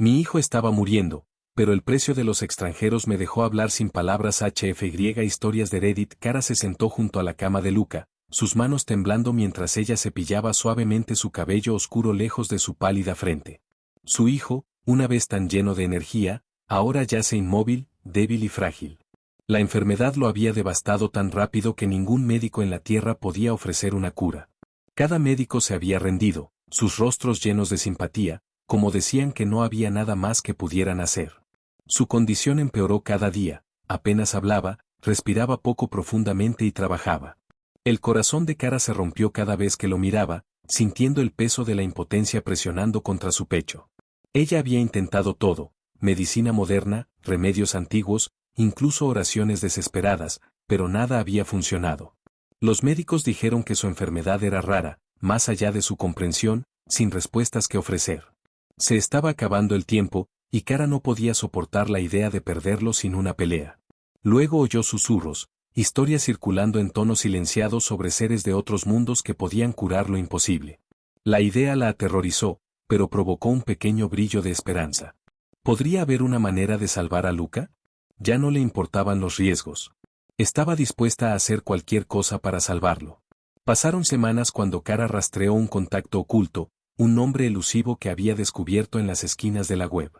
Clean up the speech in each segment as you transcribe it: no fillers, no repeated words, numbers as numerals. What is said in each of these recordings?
Mi hijo estaba muriendo, pero el precio de los extranjeros me dejó hablar sin palabras. HFY Historias de Reddit. Cara se sentó junto a la cama de Luca, sus manos temblando mientras ella cepillaba suavemente su cabello oscuro lejos de su pálida frente. Su hijo, una vez tan lleno de energía, ahora yace inmóvil, débil y frágil. La enfermedad lo había devastado tan rápido que ningún médico en la tierra podía ofrecer una cura. Cada médico se había rendido, sus rostros llenos de simpatía, como decían que no había nada más que pudieran hacer. Su condición empeoró cada día, apenas hablaba, respiraba poco profundamente y trabajaba. El corazón de Cara se rompió cada vez que lo miraba, sintiendo el peso de la impotencia presionando contra su pecho. Ella había intentado todo, medicina moderna, remedios antiguos, incluso oraciones desesperadas, pero nada había funcionado. Los médicos dijeron que su enfermedad era rara, más allá de su comprensión, sin respuestas que ofrecer. Se estaba acabando el tiempo, y Cara no podía soportar la idea de perderlo sin una pelea. Luego oyó susurros, historias circulando en tonos silenciados sobre seres de otros mundos que podían curar lo imposible. La idea la aterrorizó, pero provocó un pequeño brillo de esperanza. ¿Podría haber una manera de salvar a Luca? Ya no le importaban los riesgos. Estaba dispuesta a hacer cualquier cosa para salvarlo. Pasaron semanas cuando Cara rastreó un contacto oculto, un nombre elusivo que había descubierto en las esquinas de la web.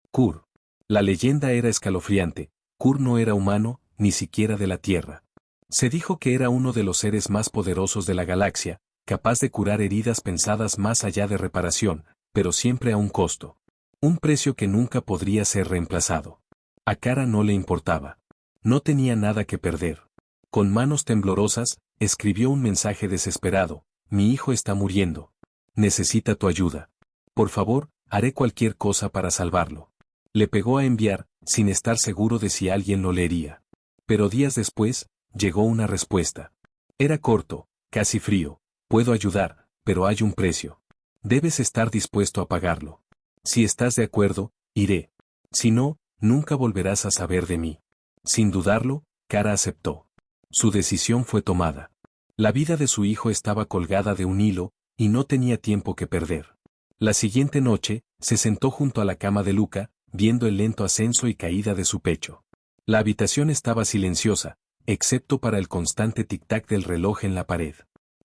Kur. La leyenda era escalofriante. Kur no era humano, ni siquiera de la Tierra. Se dijo que era uno de los seres más poderosos de la galaxia, capaz de curar heridas pensadas más allá de reparación, pero siempre a un costo. Un precio que nunca podría ser reemplazado. A Cara no le importaba. No tenía nada que perder. Con manos temblorosas, escribió un mensaje desesperado: mi hijo está muriendo. Necesita tu ayuda. Por favor, haré cualquier cosa para salvarlo. Le pegó a enviar, sin estar seguro de si alguien lo leería. Pero días después, llegó una respuesta. Era corto, casi frío: puedo ayudar, pero hay un precio. Debes estar dispuesto a pagarlo. Si estás de acuerdo, iré. Si no, nunca volverás a saber de mí. Sin dudarlo, Cara aceptó. Su decisión fue tomada. La vida de su hijo estaba colgada de un hilo, y no tenía tiempo que perder. La siguiente noche, se sentó junto a la cama de Luca, viendo el lento ascenso y caída de su pecho. La habitación estaba silenciosa, excepto para el constante tic-tac del reloj en la pared.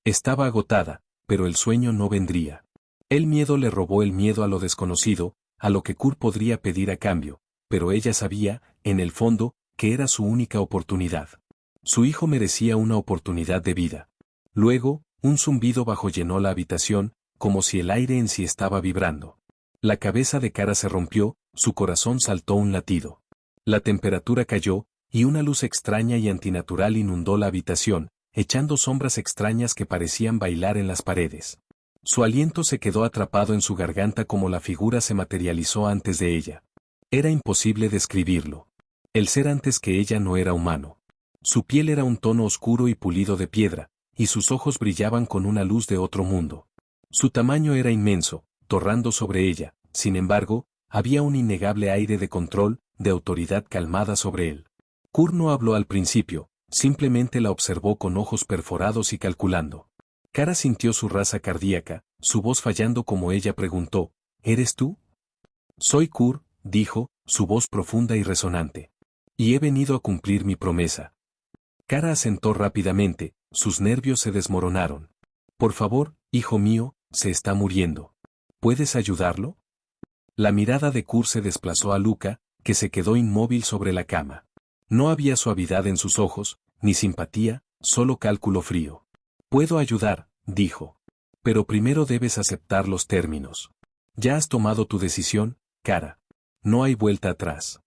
Estaba agotada, pero el sueño no vendría. El miedo le robó el miedo a lo desconocido, a lo que Kur podría pedir a cambio, pero ella sabía, en el fondo, que era su única oportunidad. Su hijo merecía una oportunidad de vida. Luego, un zumbido bajo llenó la habitación, como si el aire en sí estaba vibrando. La cabeza de Cara se rompió, su corazón saltó un latido. La temperatura cayó, y una luz extraña y antinatural inundó la habitación, echando sombras extrañas que parecían bailar en las paredes. Su aliento se quedó atrapado en su garganta como la figura se materializó antes de ella. Era imposible describirlo. El ser antes que ella no era humano. Su piel era un tono oscuro y pulido de piedra, y sus ojos brillaban con una luz de otro mundo. Su tamaño era inmenso, torrando sobre ella, sin embargo, había un innegable aire de control, de autoridad calmada sobre él. Kur no habló al principio, simplemente la observó con ojos perforados y calculando. Cara sintió su raza cardíaca, su voz fallando como ella preguntó: ¿eres tú? Soy Kur, dijo, su voz profunda y resonante. Y he venido a cumplir mi promesa. Cara asentó rápidamente, sus nervios se desmoronaron. Por favor, hijo mío, se está muriendo. ¿Puedes ayudarlo? La mirada de Kur se desplazó a Luca, que se quedó inmóvil sobre la cama. No había suavidad en sus ojos, ni simpatía, solo cálculo frío. Puedo ayudar, dijo. Pero primero debes aceptar los términos. Ya has tomado tu decisión, Cara. No hay vuelta atrás.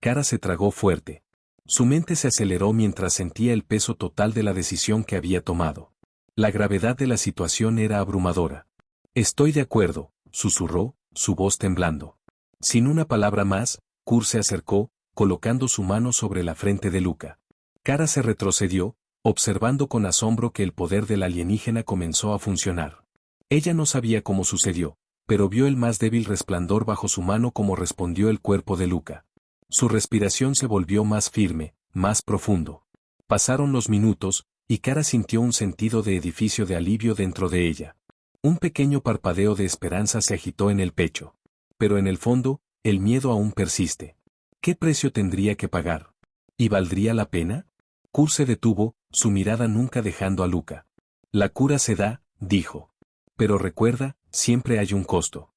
Cara se tragó fuerte. Su mente se aceleró mientras sentía el peso total de la decisión que había tomado. La gravedad de la situación era abrumadora. Estoy de acuerdo, susurró, su voz temblando. Sin una palabra más, Kur se acercó, colocando su mano sobre la frente de Luca. Cara se retrocedió, observando con asombro que el poder del alienígena comenzó a funcionar. Ella no sabía cómo sucedió, pero vio el más débil resplandor bajo su mano como respondió el cuerpo de Luca. Su respiración se volvió más firme, más profundo. Pasaron los minutos, y Cara sintió un sentido de edificio de alivio dentro de ella. Un pequeño parpadeo de esperanza se agitó en el pecho. Pero en el fondo, el miedo aún persiste. ¿Qué precio tendría que pagar? ¿Y valdría la pena? Kurt se detuvo, su mirada nunca dejando a Luca. La cura se da, dijo. Pero recuerda, siempre hay un costo.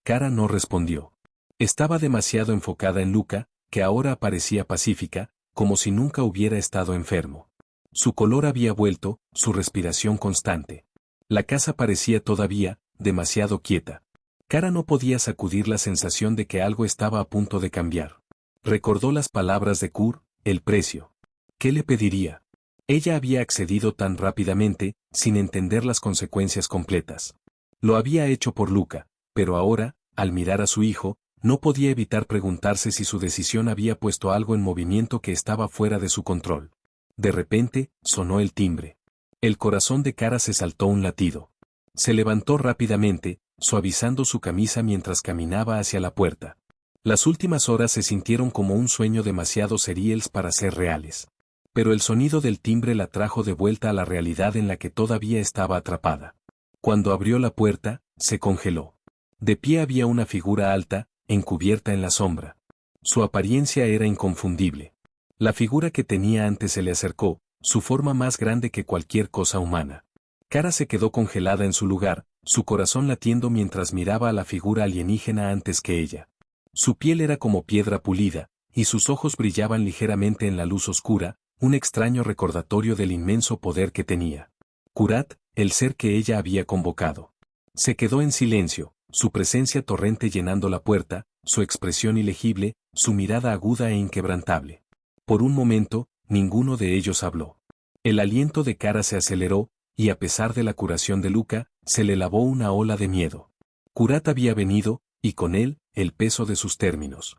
Kara no respondió. Estaba demasiado enfocada en Luca, que ahora parecía pacífica, como si nunca hubiera estado enfermo. Su color había vuelto, su respiración constante. La casa parecía todavía, demasiado quieta. Kara no podía sacudir la sensación de que algo estaba a punto de cambiar. Recordó las palabras de Kurt, el precio. ¿Qué le pediría? Ella había accedido tan rápidamente, sin entender las consecuencias completas. Lo había hecho por Luca, pero ahora, al mirar a su hijo, no podía evitar preguntarse si su decisión había puesto algo en movimiento que estaba fuera de su control. De repente, sonó el timbre. El corazón de Kara se saltó un latido. Se levantó rápidamente, suavizando su camisa mientras caminaba hacia la puerta. Las últimas horas se sintieron como un sueño demasiado seriales para ser reales. Pero el sonido del timbre la trajo de vuelta a la realidad en la que todavía estaba atrapada. Cuando abrió la puerta, se congeló. De pie había una figura alta, encubierta en la sombra. Su apariencia era inconfundible. La figura que tenía antes se le acercó, su forma más grande que cualquier cosa humana. Kara se quedó congelada en su lugar, su corazón latiendo mientras miraba a la figura alienígena antes que ella. Su piel era como piedra pulida, y sus ojos brillaban ligeramente en la luz oscura, un extraño recordatorio del inmenso poder que tenía. Kurat, el ser que ella había convocado. Se quedó en silencio, su presencia torrente llenando la puerta, su expresión ilegible, su mirada aguda e inquebrantable. Por un momento, ninguno de ellos habló. El aliento de Kara se aceleró, y a pesar de la curación de Luca, se le lavó una ola de miedo. Kurat había venido, y con él, el peso de sus términos.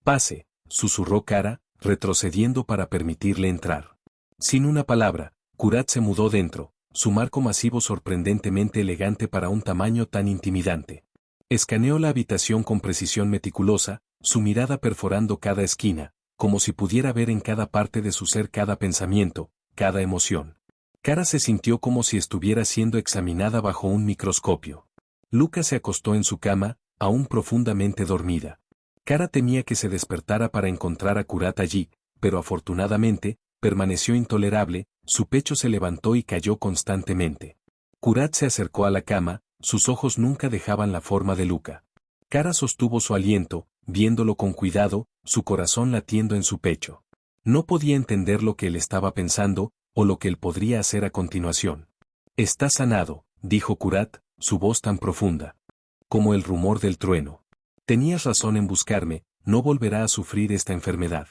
Pase, susurró Kara, retrocediendo para permitirle entrar. Sin una palabra, Kurat se mudó dentro, su marco masivo sorprendentemente elegante para un tamaño tan intimidante. Escaneó la habitación con precisión meticulosa, su mirada perforando cada esquina, como si pudiera ver en cada parte de su ser cada pensamiento, cada emoción. Kara se sintió como si estuviera siendo examinada bajo un microscopio. Luca se acostó en su cama, aún profundamente dormida. Kara temía que se despertara para encontrar a Kurat allí, pero afortunadamente, permaneció intolerable, su pecho se levantó y cayó constantemente. Kurat se acercó a la cama, sus ojos nunca dejaban la forma de Luca. Kara sostuvo su aliento, viéndolo con cuidado, su corazón latiendo en su pecho. No podía entender lo que él estaba pensando, o lo que él podría hacer a continuación. «Está sanado», dijo Kurat, su voz tan profunda. Como el rumor del trueno. «Tenías razón en buscarme, no volverá a sufrir esta enfermedad».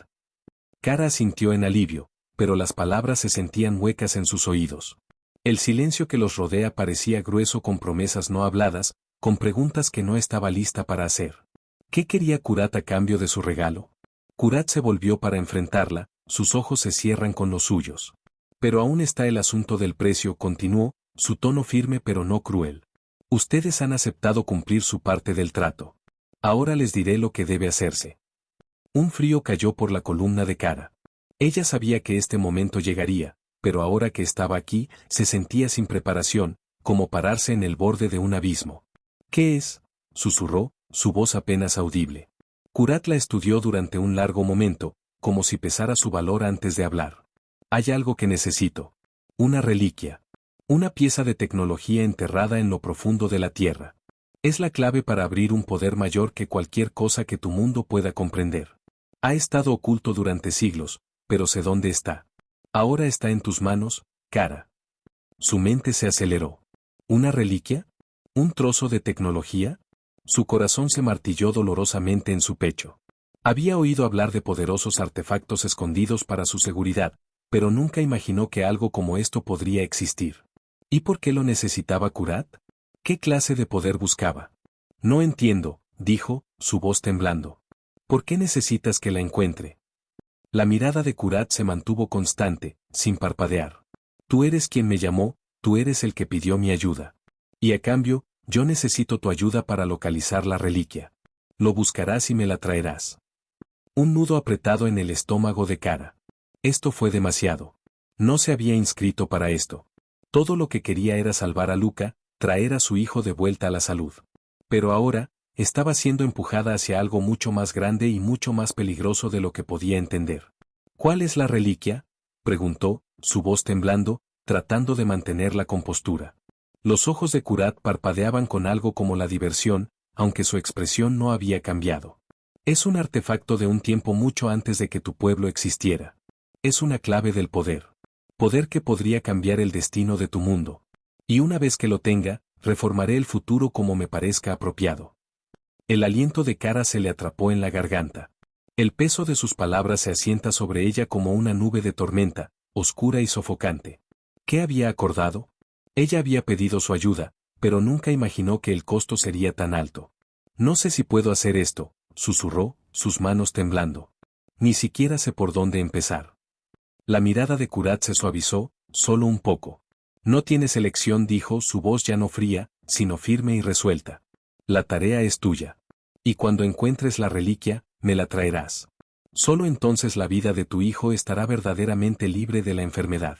Kara asintió en alivio, pero las palabras se sentían huecas en sus oídos. El silencio que los rodea parecía grueso con promesas no habladas, con preguntas que no estaba lista para hacer. ¿Qué quería Kurat a cambio de su regalo? Kurat se volvió para enfrentarla, sus ojos se cierran con los suyos. Pero aún está el asunto del precio, continuó, su tono firme pero no cruel. Ustedes han aceptado cumplir su parte del trato. Ahora les diré lo que debe hacerse. Un frío cayó por la columna de Kara. Ella sabía que este momento llegaría, pero ahora que estaba aquí, se sentía sin preparación, como pararse en el borde de un abismo. «¿Qué es?», susurró, su voz apenas audible. Kurat la estudió durante un largo momento, como si pesara su valor antes de hablar. «Hay algo que necesito. Una reliquia. Una pieza de tecnología enterrada en lo profundo de la Tierra. Es la clave para abrir un poder mayor que cualquier cosa que tu mundo pueda comprender. Ha estado oculto durante siglos, pero sé dónde está. Ahora está en tus manos, Kara». Su mente se aceleró. ¿Una reliquia? ¿Un trozo de tecnología? Su corazón se martilló dolorosamente en su pecho. Había oído hablar de poderosos artefactos escondidos para su seguridad, pero nunca imaginó que algo como esto podría existir. ¿Y por qué lo necesitaba Kurat? ¿Qué clase de poder buscaba? «No entiendo», dijo, su voz temblando. «¿Por qué necesitas que la encuentre?» La mirada de Kurat se mantuvo constante, sin parpadear. «Tú eres quien me llamó, tú eres el que pidió mi ayuda. Y a cambio, yo necesito tu ayuda para localizar la reliquia. Lo buscarás y me la traerás». Un nudo apretado en el estómago de Kara. Esto fue demasiado. No se había inscrito para esto. Todo lo que quería era salvar a Luca, traer a su hijo de vuelta a la salud. Pero ahora, estaba siendo empujada hacia algo mucho más grande y mucho más peligroso de lo que podía entender. ¿Cuál es la reliquia?, preguntó, su voz temblando, tratando de mantener la compostura. Los ojos de Kurat parpadeaban con algo como la diversión, aunque su expresión no había cambiado. Es un artefacto de un tiempo mucho antes de que tu pueblo existiera. Es una clave del poder. Poder que podría cambiar el destino de tu mundo. Y una vez que lo tenga, reformaré el futuro como me parezca apropiado. El aliento de Kara se le atrapó en la garganta. El peso de sus palabras se asienta sobre ella como una nube de tormenta, oscura y sofocante. ¿Qué había acordado? Ella había pedido su ayuda, pero nunca imaginó que el costo sería tan alto. No sé si puedo hacer esto, susurró, sus manos temblando. Ni siquiera sé por dónde empezar. La mirada de Kurat se suavizó, solo un poco. No tienes elección, dijo, su voz ya no fría, sino firme y resuelta. La tarea es tuya. Y cuando encuentres la reliquia, me la traerás. Solo entonces la vida de tu hijo estará verdaderamente libre de la enfermedad.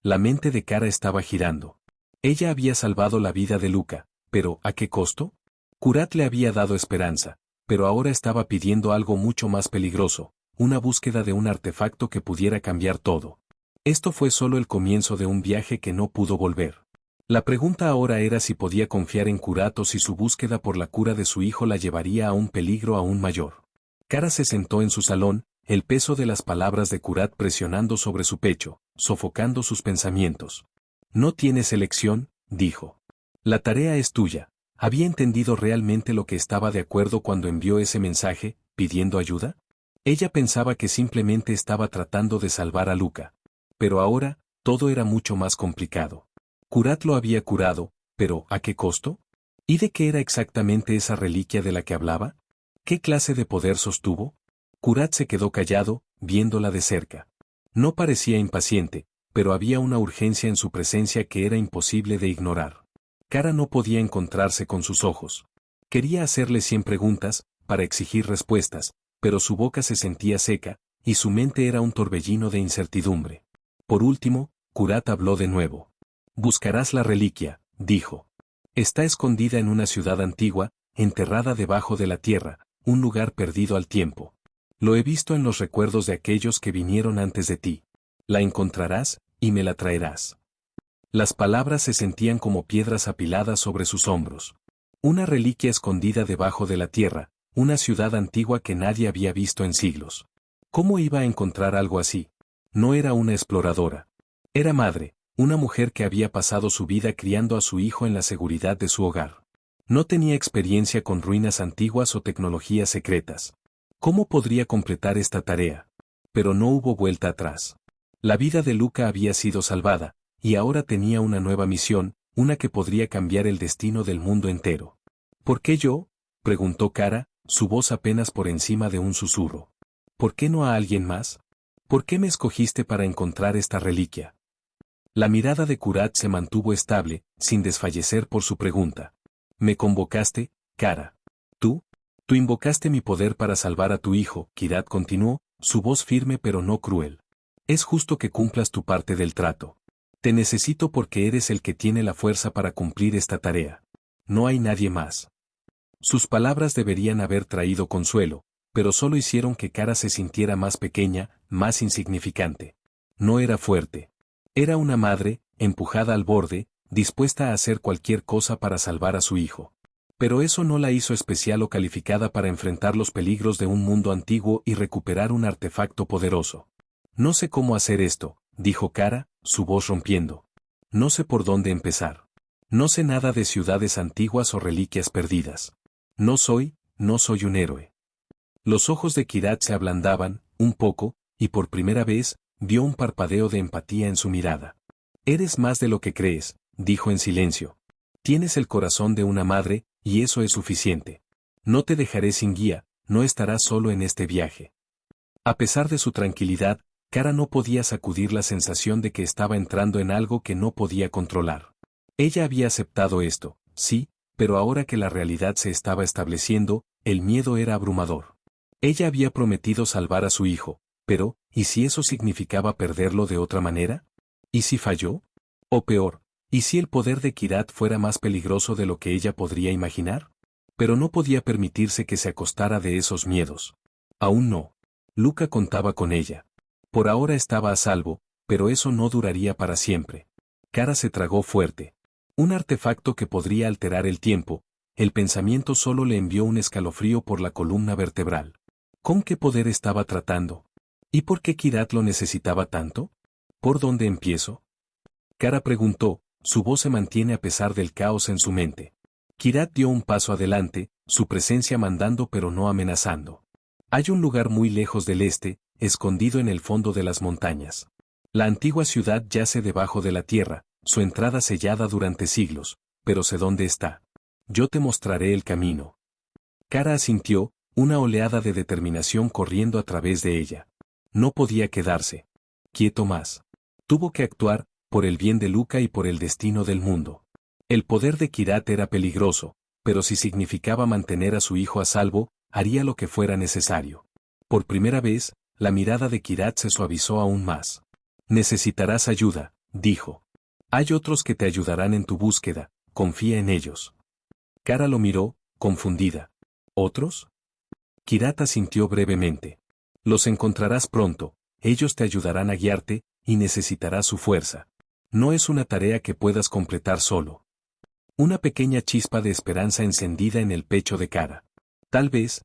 La mente de Kara estaba girando. Ella había salvado la vida de Luca, pero ¿a qué costo? Kurat le había dado esperanza, pero ahora estaba pidiendo algo mucho más peligroso, una búsqueda de un artefacto que pudiera cambiar todo. Esto fue solo el comienzo de un viaje que no pudo volver. La pregunta ahora era si podía confiar en Kurat o si su búsqueda por la cura de su hijo la llevaría a un peligro aún mayor. Kara se sentó en su salón, el peso de las palabras de Kurat presionando sobre su pecho, sofocando sus pensamientos. No tienes elección, dijo. La tarea es tuya. ¿Había entendido realmente lo que estaba de acuerdo cuando envió ese mensaje, pidiendo ayuda? Ella pensaba que simplemente estaba tratando de salvar a Luca. Pero ahora, todo era mucho más complicado. Kurat lo había curado, pero ¿a qué costo? ¿Y de qué era exactamente esa reliquia de la que hablaba? ¿Qué clase de poder sostuvo? Kurat se quedó callado, viéndola de cerca. No parecía impaciente, pero había una urgencia en su presencia que era imposible de ignorar. Kara no podía encontrarse con sus ojos. Quería hacerle 100 preguntas, para exigir respuestas, pero su boca se sentía seca, y su mente era un torbellino de incertidumbre. Por último, Kurat habló de nuevo. Buscarás la reliquia, dijo. Está escondida en una ciudad antigua, enterrada debajo de la tierra, un lugar perdido al tiempo. Lo he visto en los recuerdos de aquellos que vinieron antes de ti. La encontrarás, y me la traerás. Las palabras se sentían como piedras apiladas sobre sus hombros. Una reliquia escondida debajo de la tierra, una ciudad antigua que nadie había visto en siglos. ¿Cómo iba a encontrar algo así? No era una exploradora. Era madre, una mujer que había pasado su vida criando a su hijo en la seguridad de su hogar. No tenía experiencia con ruinas antiguas o tecnologías secretas. ¿Cómo podría completar esta tarea? Pero no hubo vuelta atrás. La vida de Luca había sido salvada, y ahora tenía una nueva misión, una que podría cambiar el destino del mundo entero. ¿Por qué yo?, preguntó Kara, su voz apenas por encima de un susurro. ¿Por qué no a alguien más? ¿Por qué me escogiste para encontrar esta reliquia? La mirada de Kurat se mantuvo estable, sin desfallecer por su pregunta. ¿Me convocaste, Kara? ¿Tú? Tú invocaste mi poder para salvar a tu hijo, Kurat continuó, su voz firme pero no cruel. Es justo que cumplas tu parte del trato. Te necesito porque eres el que tiene la fuerza para cumplir esta tarea. No hay nadie más. Sus palabras deberían haber traído consuelo, pero solo hicieron que Kara se sintiera más pequeña, más insignificante. No era fuerte. Era una madre, empujada al borde, dispuesta a hacer cualquier cosa para salvar a su hijo. Pero eso no la hizo especial o calificada para enfrentar los peligros de un mundo antiguo y recuperar un artefacto poderoso. No sé cómo hacer esto, dijo Kara, su voz rompiendo. No sé por dónde empezar. No sé nada de ciudades antiguas o reliquias perdidas. No soy un héroe. Los ojos de Kurat se ablandaban, un poco, y por primera vez, vio un parpadeo de empatía en su mirada. Eres más de lo que crees, dijo en silencio. Tienes el corazón de una madre, y eso es suficiente. No te dejaré sin guía, no estarás solo en este viaje. A pesar de su tranquilidad, Kara no podía sacudir la sensación de que estaba entrando en algo que no podía controlar. Ella había aceptado esto, sí, pero ahora que la realidad se estaba estableciendo, el miedo era abrumador. Ella había prometido salvar a su hijo, pero, ¿y si eso significaba perderlo de otra manera? ¿Y si falló? O peor, ¿y si el poder de Kurat fuera más peligroso de lo que ella podría imaginar? Pero no podía permitirse que se acostara de esos miedos. Aún no. Luca contaba con ella. Por ahora estaba a salvo, pero eso no duraría para siempre. Kara se tragó fuerte. Un artefacto que podría alterar el tiempo, el pensamiento solo le envió un escalofrío por la columna vertebral. ¿Con qué poder estaba tratando? ¿Y por qué Kirat lo necesitaba tanto? ¿Por dónde empiezo? Kara preguntó, su voz se mantiene a pesar del caos en su mente. Kirat dio un paso adelante, su presencia mandando pero no amenazando. Hay un lugar muy lejos del este, escondido en el fondo de las montañas. La antigua ciudad yace debajo de la tierra, su entrada sellada durante siglos, pero sé dónde está. Yo te mostraré el camino. Kara asintió, una oleada de determinación corriendo a través de ella. No podía quedarse quieto más. Tuvo que actuar, por el bien de Luca y por el destino del mundo. El poder de Kirat era peligroso, pero si significaba mantener a su hijo a salvo, haría lo que fuera necesario. Por primera vez, la mirada de Kirat se suavizó aún más. Necesitarás ayuda, dijo. Hay otros que te ayudarán en tu búsqueda, confía en ellos. Kara lo miró, confundida. ¿Otros? Kirat asintió brevemente. Los encontrarás pronto, ellos te ayudarán a guiarte, y necesitarás su fuerza. No es una tarea que puedas completar solo. Una pequeña chispa de esperanza encendida en el pecho de Kara. Tal vez,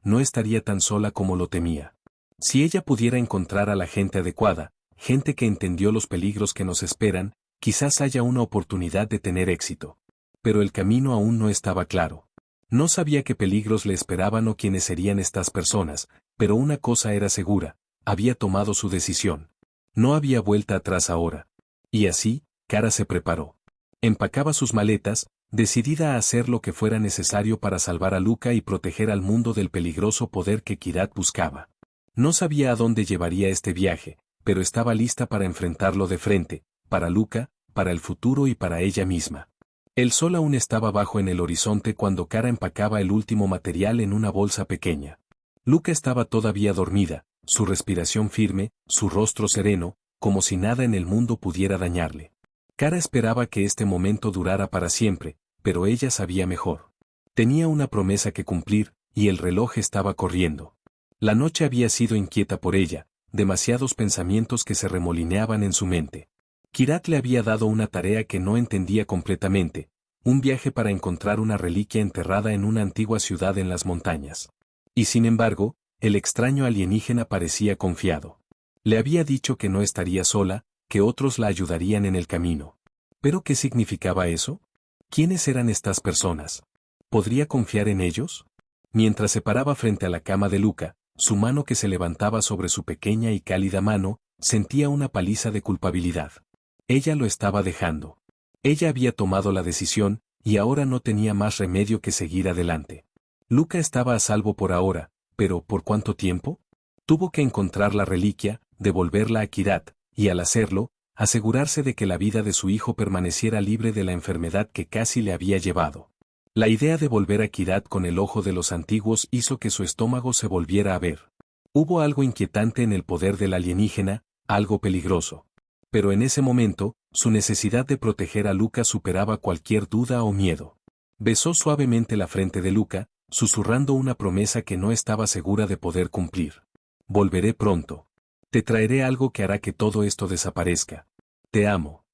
no estaría tan sola como lo temía. Si ella pudiera encontrar a la gente adecuada, gente que entendió los peligros que nos esperan, quizás haya una oportunidad de tener éxito. Pero el camino aún no estaba claro. No sabía qué peligros le esperaban o quiénes serían estas personas, pero una cosa era segura, había tomado su decisión. No había vuelta atrás ahora. Y así, Kara se preparó. Empacaba sus maletas, decidida a hacer lo que fuera necesario para salvar a Luca y proteger al mundo del peligroso poder que Kirat buscaba. No sabía a dónde llevaría este viaje, pero estaba lista para enfrentarlo de frente, para Luca, para el futuro y para ella misma. El sol aún estaba bajo en el horizonte cuando Kara empacaba el último material en una bolsa pequeña. Luca estaba todavía dormida, su respiración firme, su rostro sereno, como si nada en el mundo pudiera dañarle. Kara esperaba que este momento durara para siempre, pero ella sabía mejor. Tenía una promesa que cumplir, y el reloj estaba corriendo. La noche había sido inquieta por ella, demasiados pensamientos que se remolineaban en su mente. Kirat le había dado una tarea que no entendía completamente, un viaje para encontrar una reliquia enterrada en una antigua ciudad en las montañas. Y sin embargo, el extraño alienígena parecía confiado. Le había dicho que no estaría sola, que otros la ayudarían en el camino. ¿Pero qué significaba eso? ¿Quiénes eran estas personas? ¿Podría confiar en ellos? Mientras se paraba frente a la cama de Luca, su mano que se levantaba sobre su pequeña y cálida mano, sentía una paliza de culpabilidad. Ella lo estaba dejando. Ella había tomado la decisión, y ahora no tenía más remedio que seguir adelante. Luca estaba a salvo por ahora, pero ¿por cuánto tiempo? Tuvo que encontrar la reliquia, devolverla a Kirat, y al hacerlo, asegurarse de que la vida de su hijo permaneciera libre de la enfermedad que casi le había llevado. La idea de volver a Kirat con el ojo de los antiguos hizo que su estómago se volviera a ver. Hubo algo inquietante en el poder del alienígena, algo peligroso. Pero en ese momento, su necesidad de proteger a Luca superaba cualquier duda o miedo. Besó suavemente la frente de Luca, susurrando una promesa que no estaba segura de poder cumplir. Volveré pronto. Te traeré algo que hará que todo esto desaparezca. Te amo.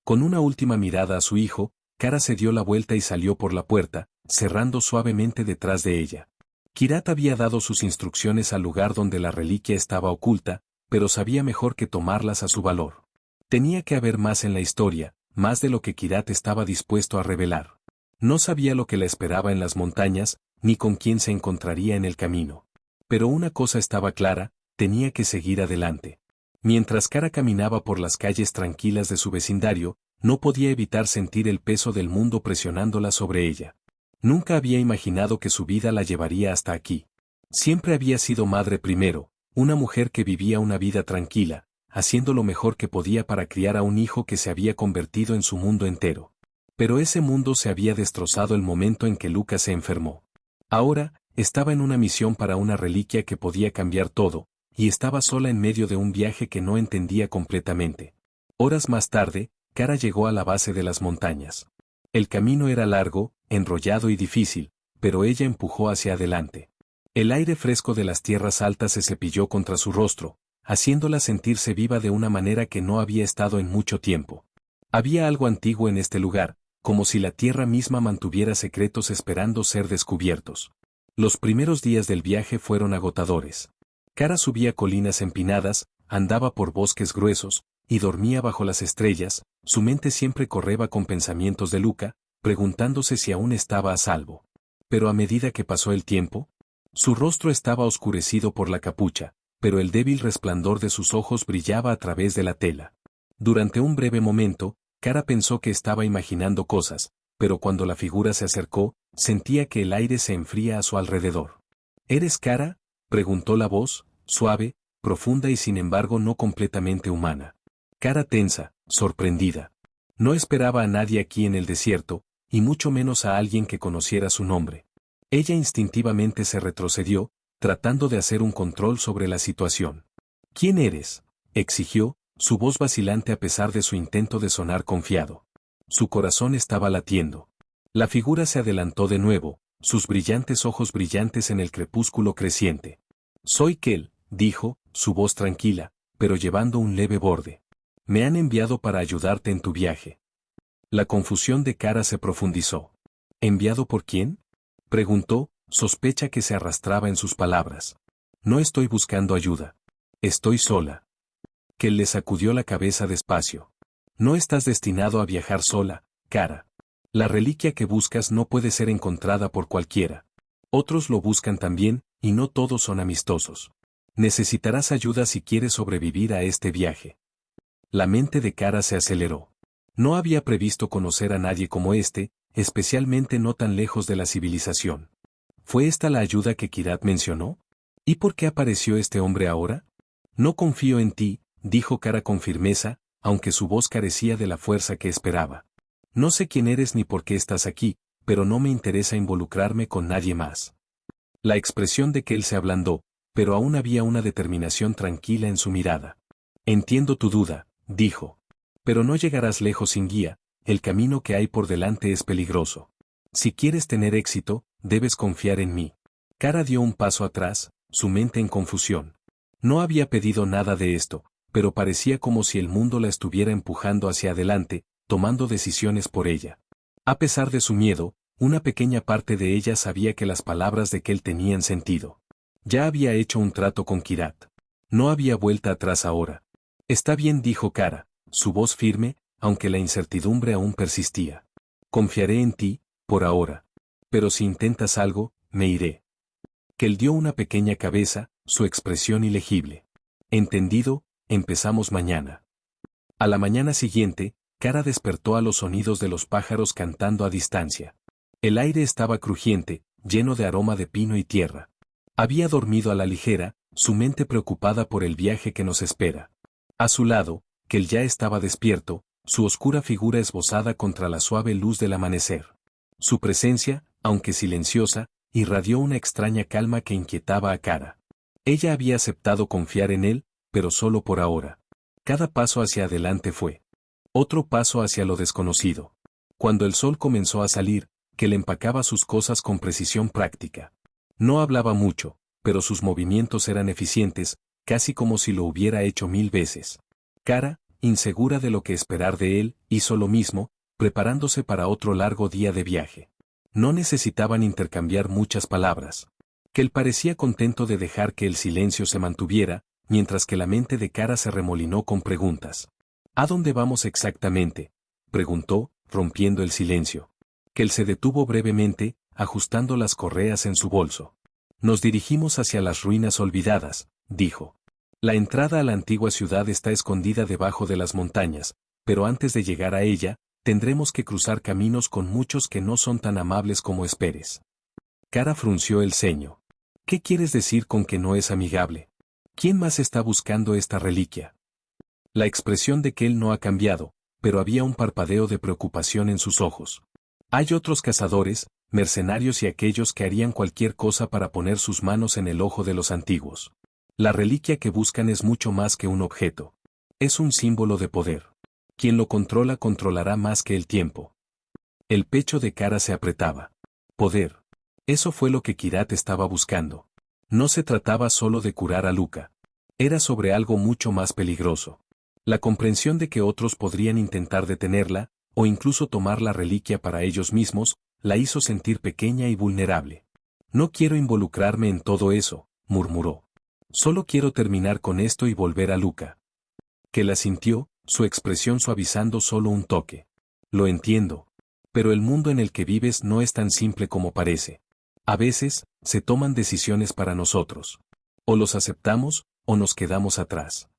Con una última mirada a su hijo, Kara se dio la vuelta y salió por la puerta, cerrando suavemente detrás de ella. Kirat había dado sus instrucciones al lugar donde la reliquia estaba oculta, pero sabía mejor que tomarlas a su valor. Tenía que haber más en la historia, más de lo que Kirat estaba dispuesto a revelar. No sabía lo que la esperaba en las montañas, ni con quién se encontraría en el camino. Pero una cosa estaba clara, tenía que seguir adelante. Mientras Kara caminaba por las calles tranquilas de su vecindario, no podía evitar sentir el peso del mundo presionándola sobre ella. Nunca había imaginado que su vida la llevaría hasta aquí. Siempre había sido madre primero, una mujer que vivía una vida tranquila, haciendo lo mejor que podía para criar a un hijo que se había convertido en su mundo entero. Pero ese mundo se había destrozado el momento en que Luca se enfermó. Ahora, estaba en una misión para una reliquia que podía cambiar todo, y estaba sola en medio de un viaje que no entendía completamente. Horas más tarde, Kara llegó a la base de las montañas. El camino era largo, enrollado y difícil, pero ella empujó hacia adelante. El aire fresco de las tierras altas se cepilló contra su rostro, haciéndola sentirse viva de una manera que no había estado en mucho tiempo. Había algo antiguo en este lugar, como si la tierra misma mantuviera secretos esperando ser descubiertos. Los primeros días del viaje fueron agotadores. Kara subía colinas empinadas, andaba por bosques gruesos, y dormía bajo las estrellas. Su mente siempre correba con pensamientos de Luca, preguntándose si aún estaba a salvo. Pero a medida que pasó el tiempo, su rostro estaba oscurecido por la capucha, pero el débil resplandor de sus ojos brillaba a través de la tela. Durante un breve momento, Kara pensó que estaba imaginando cosas, pero cuando la figura se acercó, sentía que el aire se enfría a su alrededor. ¿Eres Kara?, preguntó la voz, suave, profunda y sin embargo no completamente humana. Kara tensa, sorprendida. No esperaba a nadie aquí en el desierto, y mucho menos a alguien que conociera su nombre. Ella instintivamente se retrocedió, tratando de hacer un control sobre la situación. ¿Quién eres?, exigió, su voz vacilante a pesar de su intento de sonar confiado. Su corazón estaba latiendo. La figura se adelantó de nuevo, sus brillantes ojos brillantes en el crepúsculo creciente. Soy Kel, dijo, su voz tranquila, pero llevando un leve borde. Me han enviado para ayudarte en tu viaje. La confusión de Kara se profundizó. ¿Enviado por quién?, preguntó, sospecha que se arrastraba en sus palabras. No estoy buscando ayuda. Estoy sola. Kel le sacudió la cabeza despacio. No estás destinado a viajar sola, Kara. La reliquia que buscas no puede ser encontrada por cualquiera. Otros lo buscan también, y no todos son amistosos. Necesitarás ayuda si quieres sobrevivir a este viaje. La mente de Kara se aceleró. No había previsto conocer a nadie como este, especialmente no tan lejos de la civilización. ¿Fue esta la ayuda que Kirat mencionó? ¿Y por qué apareció este hombre ahora? No confío en ti, dijo Kara con firmeza, aunque su voz carecía de la fuerza que esperaba. No sé quién eres ni por qué estás aquí, pero no me interesa involucrarme con nadie más. La expresión de Kel se ablandó, pero aún había una determinación tranquila en su mirada. Entiendo tu duda, dijo. Pero no llegarás lejos sin guía, el camino que hay por delante es peligroso. Si quieres tener éxito, debes confiar en mí. Kara dio un paso atrás, su mente en confusión. No había pedido nada de esto, pero parecía como si el mundo la estuviera empujando hacia adelante, tomando decisiones por ella. A pesar de su miedo, una pequeña parte de ella sabía que las palabras de Kel tenían sentido. Ya había hecho un trato con Kirat. No había vuelta atrás ahora. Está bien, dijo Kara, su voz firme, aunque la incertidumbre aún persistía. Confiaré en ti, por ahora. Pero si intentas algo, me iré. Kel dio una pequeña cabeza, su expresión ilegible. Entendido, empezamos mañana. A la mañana siguiente, Kara despertó a los sonidos de los pájaros cantando a distancia. El aire estaba crujiente, lleno de aroma de pino y tierra. Había dormido a la ligera, su mente preocupada por el viaje que nos espera. A su lado, Kel ya estaba despierto, su oscura figura esbozada contra la suave luz del amanecer. Su presencia, aunque silenciosa, irradió una extraña calma que inquietaba a Kara. Ella había aceptado confiar en él, pero solo por ahora. Cada paso hacia adelante fue otro paso hacia lo desconocido. Cuando el sol comenzó a salir, Kel empacaba sus cosas con precisión práctica. No hablaba mucho, pero sus movimientos eran eficientes, casi como si lo hubiera hecho 1000 veces. Kara, insegura de lo que esperar de él, hizo lo mismo, preparándose para otro largo día de viaje. No necesitaban intercambiar muchas palabras. Kel parecía contento de dejar que el silencio se mantuviera, mientras que la mente de Kara se remolinó con preguntas. ¿A dónde vamos exactamente?, preguntó, rompiendo el silencio. Kel se detuvo brevemente, ajustando las correas en su bolso. Nos dirigimos hacia las ruinas olvidadas, dijo. La entrada a la antigua ciudad está escondida debajo de las montañas, pero antes de llegar a ella, tendremos que cruzar caminos con muchos que no son tan amables como esperes. Kara frunció el ceño. ¿Qué quieres decir con que no es amigable? ¿Quién más está buscando esta reliquia? La expresión de Kel no ha cambiado, pero había un parpadeo de preocupación en sus ojos. Hay otros cazadores, mercenarios y aquellos que harían cualquier cosa para poner sus manos en el ojo de los antiguos. La reliquia que buscan es mucho más que un objeto. Es un símbolo de poder. Quien lo controla controlará más que el tiempo. El pecho de Kara se apretaba. Poder. Eso fue lo que Kirat estaba buscando. No se trataba solo de curar a Luca. Era sobre algo mucho más peligroso. La comprensión de que otros podrían intentar detenerla, o incluso tomar la reliquia para ellos mismos, la hizo sentir pequeña y vulnerable. No quiero involucrarme en todo eso, murmuró. Solo quiero terminar con esto y volver a Luca. Que la sintió, su expresión suavizando solo un toque. Lo entiendo. Pero el mundo en el que vives no es tan simple como parece. A veces, se toman decisiones para nosotros. O los aceptamos, o nos quedamos atrás.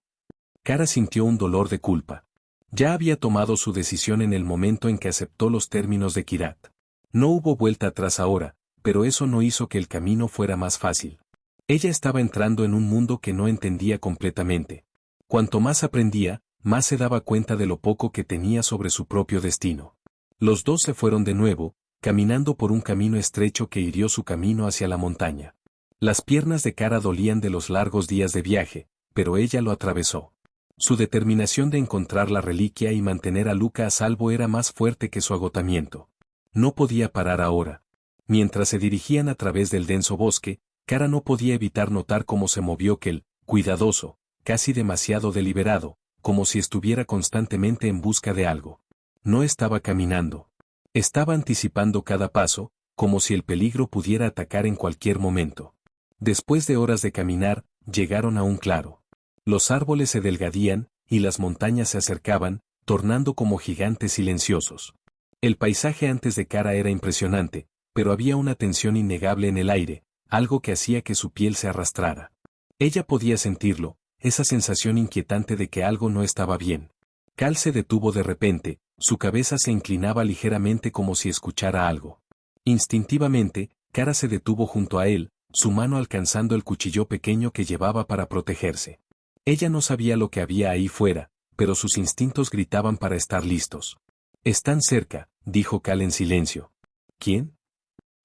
Kara sintió un dolor de culpa. Ya había tomado su decisión en el momento en que aceptó los términos de Kirat. No hubo vuelta atrás ahora, pero eso no hizo que el camino fuera más fácil. Ella estaba entrando en un mundo que no entendía completamente. Cuanto más aprendía, más se daba cuenta de lo poco que tenía sobre su propio destino. Los dos se fueron de nuevo, caminando por un camino estrecho que hirió su camino hacia la montaña. Las piernas de Kara dolían de los largos días de viaje, pero ella lo atravesó. Su determinación de encontrar la reliquia y mantener a Luca a salvo era más fuerte que su agotamiento. No podía parar ahora. Mientras se dirigían a través del denso bosque, Kara no podía evitar notar cómo se movió Kel, cuidadoso, casi demasiado deliberado, como si estuviera constantemente en busca de algo. No estaba caminando. Estaba anticipando cada paso, como si el peligro pudiera atacar en cualquier momento. Después de horas de caminar, llegaron a un claro. Los árboles se delgadían, y las montañas se acercaban, tornando como gigantes silenciosos. El paisaje antes de Kara era impresionante, pero había una tensión innegable en el aire, algo que hacía que su piel se arrastrara. Ella podía sentirlo, esa sensación inquietante de que algo no estaba bien. Cal se detuvo de repente, su cabeza se inclinaba ligeramente como si escuchara algo. Instintivamente, Kara se detuvo junto a él, su mano alcanzando el cuchillo pequeño que llevaba para protegerse. Ella no sabía lo que había ahí fuera, pero sus instintos gritaban para estar listos. «Están cerca», dijo Cal en silencio. «¿Quién?».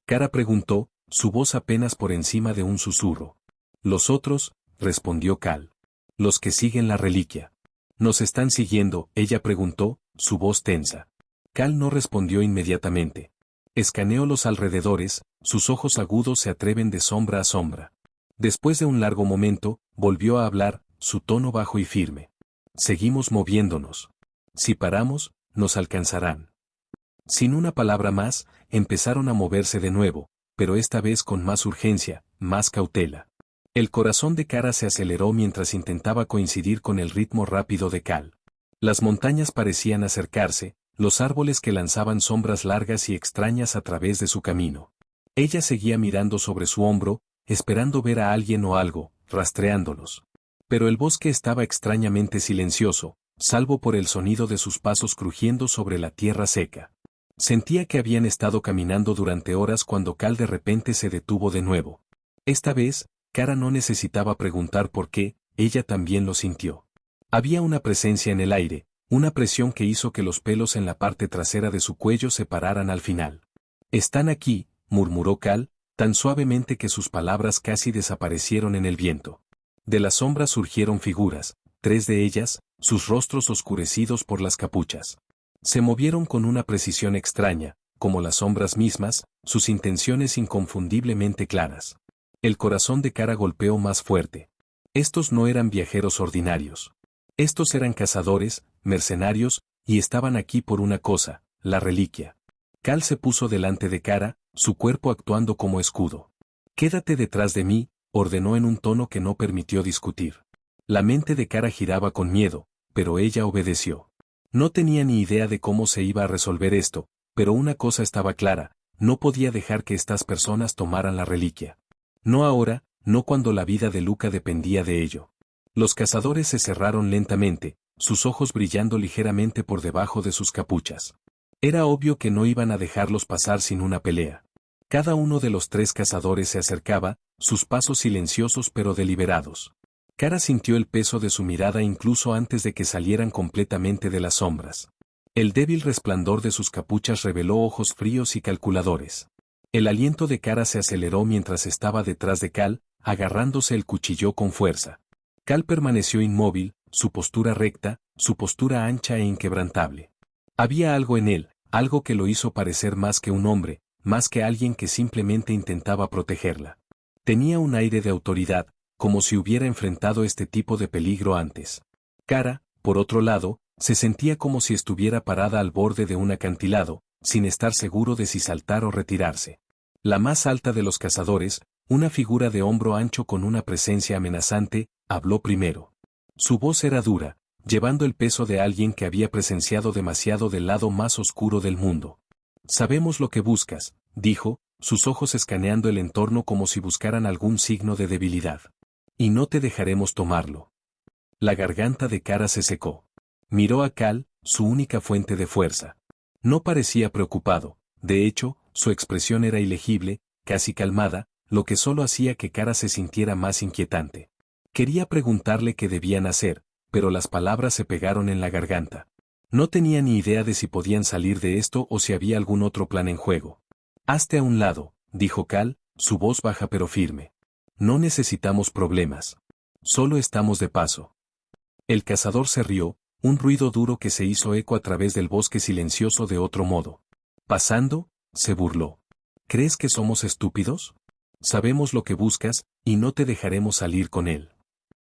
Kara preguntó, su voz apenas por encima de un susurro. «Los otros», respondió Cal. «Los que siguen la reliquia». «¿Nos están siguiendo?», ella preguntó, su voz tensa. Cal no respondió inmediatamente. Escaneó los alrededores, sus ojos agudos se atreven de sombra a sombra. Después de un largo momento, volvió a hablar, su tono bajo y firme. «Seguimos moviéndonos. Si paramos, nos alcanzarán». Sin una palabra más, empezaron a moverse de nuevo, pero esta vez con más urgencia, más cautela. El corazón de Kara se aceleró mientras intentaba coincidir con el ritmo rápido de Cal. Las montañas parecían acercarse, los árboles que lanzaban sombras largas y extrañas a través de su camino. Ella seguía mirando sobre su hombro, esperando ver a alguien o algo, rastreándolos. Pero el bosque estaba extrañamente silencioso, salvo por el sonido de sus pasos crujiendo sobre la tierra seca. Sentía que habían estado caminando durante horas cuando Cal de repente se detuvo de nuevo. Esta vez, Kara no necesitaba preguntar por qué, ella también lo sintió. Había una presencia en el aire, una presión que hizo que los pelos en la parte trasera de su cuello se pararan al final. «Están aquí», murmuró Cal, tan suavemente que sus palabras casi desaparecieron en el viento. De las sombras surgieron figuras, 3 de ellas, sus rostros oscurecidos por las capuchas. Se movieron con una precisión extraña, como las sombras mismas, sus intenciones inconfundiblemente claras. El corazón de Kara golpeó más fuerte. Estos no eran viajeros ordinarios. Estos eran cazadores, mercenarios, y estaban aquí por una cosa, la reliquia. Cal se puso delante de Kara, su cuerpo actuando como escudo. «Quédate detrás de mí», ordenó en un tono que no permitió discutir. La mente de Kara giraba con miedo, pero ella obedeció. No tenía ni idea de cómo se iba a resolver esto, pero una cosa estaba clara, no podía dejar que estas personas tomaran la reliquia. No ahora, no cuando la vida de Luca dependía de ello. Los cazadores se cerraron lentamente, sus ojos brillando ligeramente por debajo de sus capuchas. Era obvio que no iban a dejarlos pasar sin una pelea. Cada uno de los 3 cazadores se acercaba, sus pasos silenciosos pero deliberados. Kara sintió el peso de su mirada incluso antes de que salieran completamente de las sombras. El débil resplandor de sus capuchas reveló ojos fríos y calculadores. El aliento de Kara se aceleró mientras estaba detrás de Cal, agarrándose el cuchillo con fuerza. Cal permaneció inmóvil, su postura recta, su postura ancha e inquebrantable. Había algo en él, algo que lo hizo parecer más que un hombre, más que alguien que simplemente intentaba protegerla. Tenía un aire de autoridad, como si hubiera enfrentado este tipo de peligro antes. Kara, por otro lado, se sentía como si estuviera parada al borde de un acantilado, sin estar seguro de si saltar o retirarse. La más alta de los cazadores, una figura de hombro ancho con una presencia amenazante, habló primero. Su voz era dura, llevando el peso de alguien que había presenciado demasiado del lado más oscuro del mundo. Sabemos lo que buscas, dijo, sus ojos escaneando el entorno como si buscaran algún signo de debilidad. Y no te dejaremos tomarlo. La garganta de Kara se secó. Miró a Cal, su única fuente de fuerza. No parecía preocupado, de hecho, su expresión era ilegible, casi calmada, lo que solo hacía que Kara se sintiera más inquietante. Quería preguntarle qué debían hacer, pero las palabras se pegaron en la garganta. No tenía ni idea de si podían salir de esto o si había algún otro plan en juego. Hazte a un lado, dijo Cal, su voz baja pero firme. No necesitamos problemas. Solo estamos de paso. El cazador se rió, un ruido duro que se hizo eco a través del bosque silencioso de otro modo. Pasando, se burló. ¿Crees que somos estúpidos? Sabemos lo que buscas, y no te dejaremos salir con él.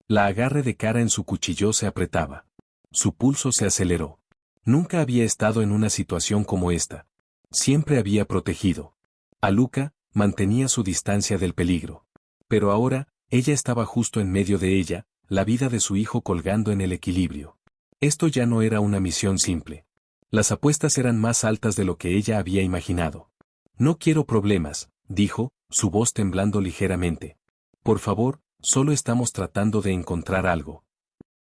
La agarre de Kara en su cuchillo se apretaba. Su pulso se aceleró. Nunca había estado en una situación como esta. Siempre había protegido. A Luca, mantenía su distancia del peligro. Pero ahora, ella estaba justo en medio de ella, la vida de su hijo colgando en el equilibrio. Esto ya no era una misión simple. Las apuestas eran más altas de lo que ella había imaginado. No quiero problemas, dijo, su voz temblando ligeramente. Por favor, solo estamos tratando de encontrar algo.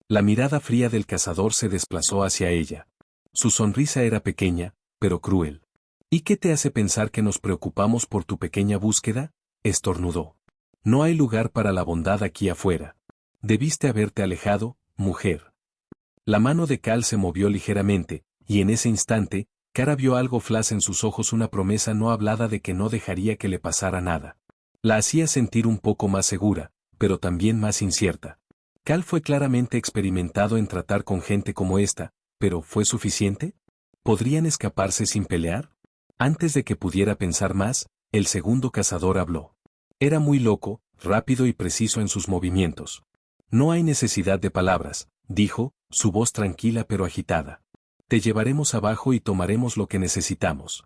La mirada fría del cazador se desplazó hacia ella. Su sonrisa era pequeña, pero cruel. ¿Y qué te hace pensar que nos preocupamos por tu pequeña búsqueda? Estornudó. No hay lugar para la bondad aquí afuera. Debiste haberte alejado, mujer. La mano de Cal se movió ligeramente, y en ese instante, Kara vio algo flash en sus ojos, una promesa no hablada de que no dejaría que le pasara nada. La hacía sentir un poco más segura, pero también más incierta. Cal fue claramente experimentado en tratar con gente como esta, pero ¿fue suficiente? ¿Podrían escaparse sin pelear? Antes de que pudiera pensar más, el segundo cazador habló. Era muy loco, rápido y preciso en sus movimientos. No hay necesidad de palabras, dijo, su voz tranquila pero agitada. Te llevaremos abajo y tomaremos lo que necesitamos.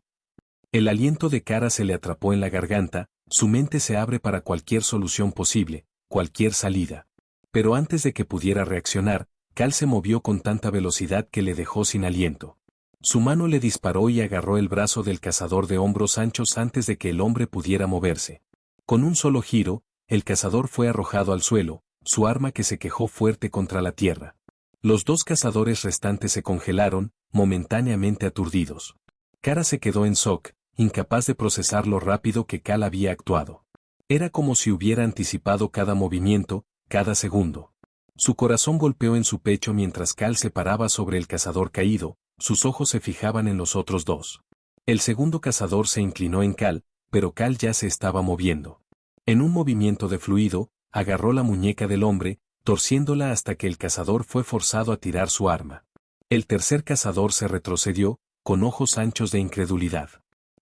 El aliento de Kara se le atrapó en la garganta, su mente se abre para cualquier solución posible, cualquier salida. Pero antes de que pudiera reaccionar, Cal se movió con tanta velocidad que le dejó sin aliento. Su mano le disparó y agarró el brazo del cazador de hombros anchos antes de que el hombre pudiera moverse. Con un solo giro, el cazador fue arrojado al suelo, su arma que se quejó fuerte contra la tierra. Los dos cazadores restantes se congelaron, momentáneamente aturdidos. Kara se quedó en shock, incapaz de procesar lo rápido que Cal había actuado. Era como si hubiera anticipado cada movimiento, cada segundo. Su corazón golpeó en su pecho mientras Cal se paraba sobre el cazador caído, sus ojos se fijaban en los otros dos. El segundo cazador se inclinó en Cal, pero Cal ya se estaba moviendo. En un movimiento de fluido, agarró la muñeca del hombre, torciéndola hasta que el cazador fue forzado a tirar su arma. El tercer cazador se retrocedió, con ojos anchos de incredulidad.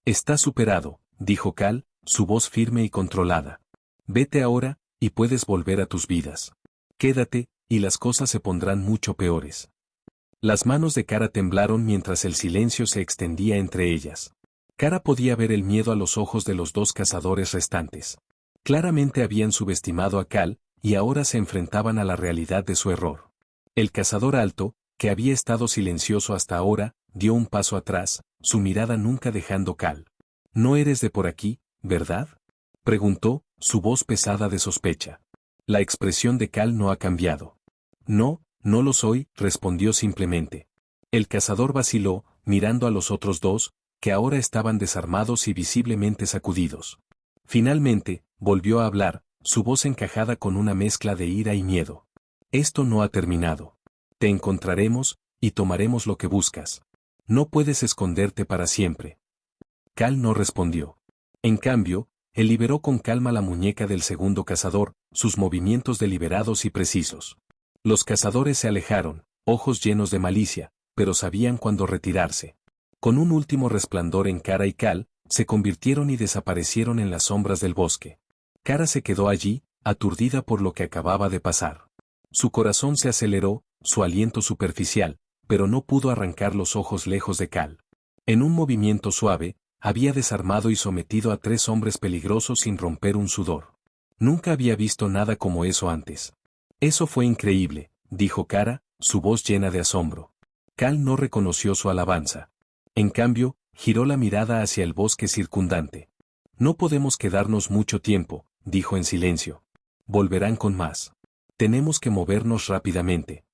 Está superado, dijo Cal, su voz firme y controlada. Vete ahora, y puedes volver a tus vidas. Quédate, y las cosas se pondrán mucho peores. Las manos de Kara temblaron mientras el silencio se extendía entre ellas. Kara podía ver el miedo a los ojos de los dos cazadores restantes. Claramente habían subestimado a Cal, y ahora se enfrentaban a la realidad de su error. El cazador alto, que había estado silencioso hasta ahora, dio un paso atrás, su mirada nunca dejando Cal. ¿No eres de por aquí, verdad? Preguntó, su voz pesada de sospecha. La expresión de Cal no ha cambiado. No, no lo soy, respondió simplemente. El cazador vaciló, mirando a los otros dos, que ahora estaban desarmados y visiblemente sacudidos. Finalmente, volvió a hablar, su voz encajada con una mezcla de ira y miedo. Esto no ha terminado. Te encontraremos, y tomaremos lo que buscas. No puedes esconderte para siempre. Cal no respondió. En cambio, él liberó con calma la muñeca del segundo cazador, sus movimientos deliberados y precisos. Los cazadores se alejaron, ojos llenos de malicia, pero sabían cuándo retirarse. Con un último resplandor en Kara y Cal, se convirtieron y desaparecieron en las sombras del bosque. Kara se quedó allí, aturdida por lo que acababa de pasar. Su corazón se aceleró, su aliento superficial, pero no pudo arrancar los ojos lejos de Cal. En un movimiento suave, había desarmado y sometido a 3 hombres peligrosos sin romper un sudor. Nunca había visto nada como eso antes. Eso fue increíble, dijo Kara, su voz llena de asombro. Cal no reconoció su alabanza. En cambio, giró la mirada hacia el bosque circundante. No podemos quedarnos mucho tiempo, dijo en silencio. Volverán con más. Tenemos que movernos rápidamente.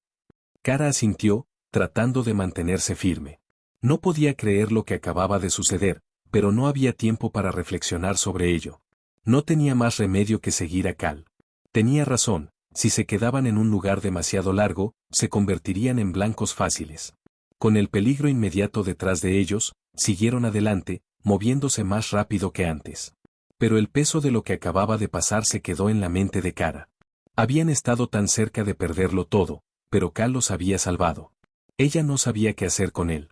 Kara asintió, tratando de mantenerse firme. No podía creer lo que acababa de suceder, pero no había tiempo para reflexionar sobre ello. No tenía más remedio que seguir a Cal. Tenía razón, si se quedaban en un lugar demasiado largo, se convertirían en blancos fáciles. Con el peligro inmediato detrás de ellos, siguieron adelante, moviéndose más rápido que antes. Pero el peso de lo que acababa de pasar se quedó en la mente de Kara. Habían estado tan cerca de perderlo todo, pero Cal los había salvado. Ella no sabía qué hacer con él.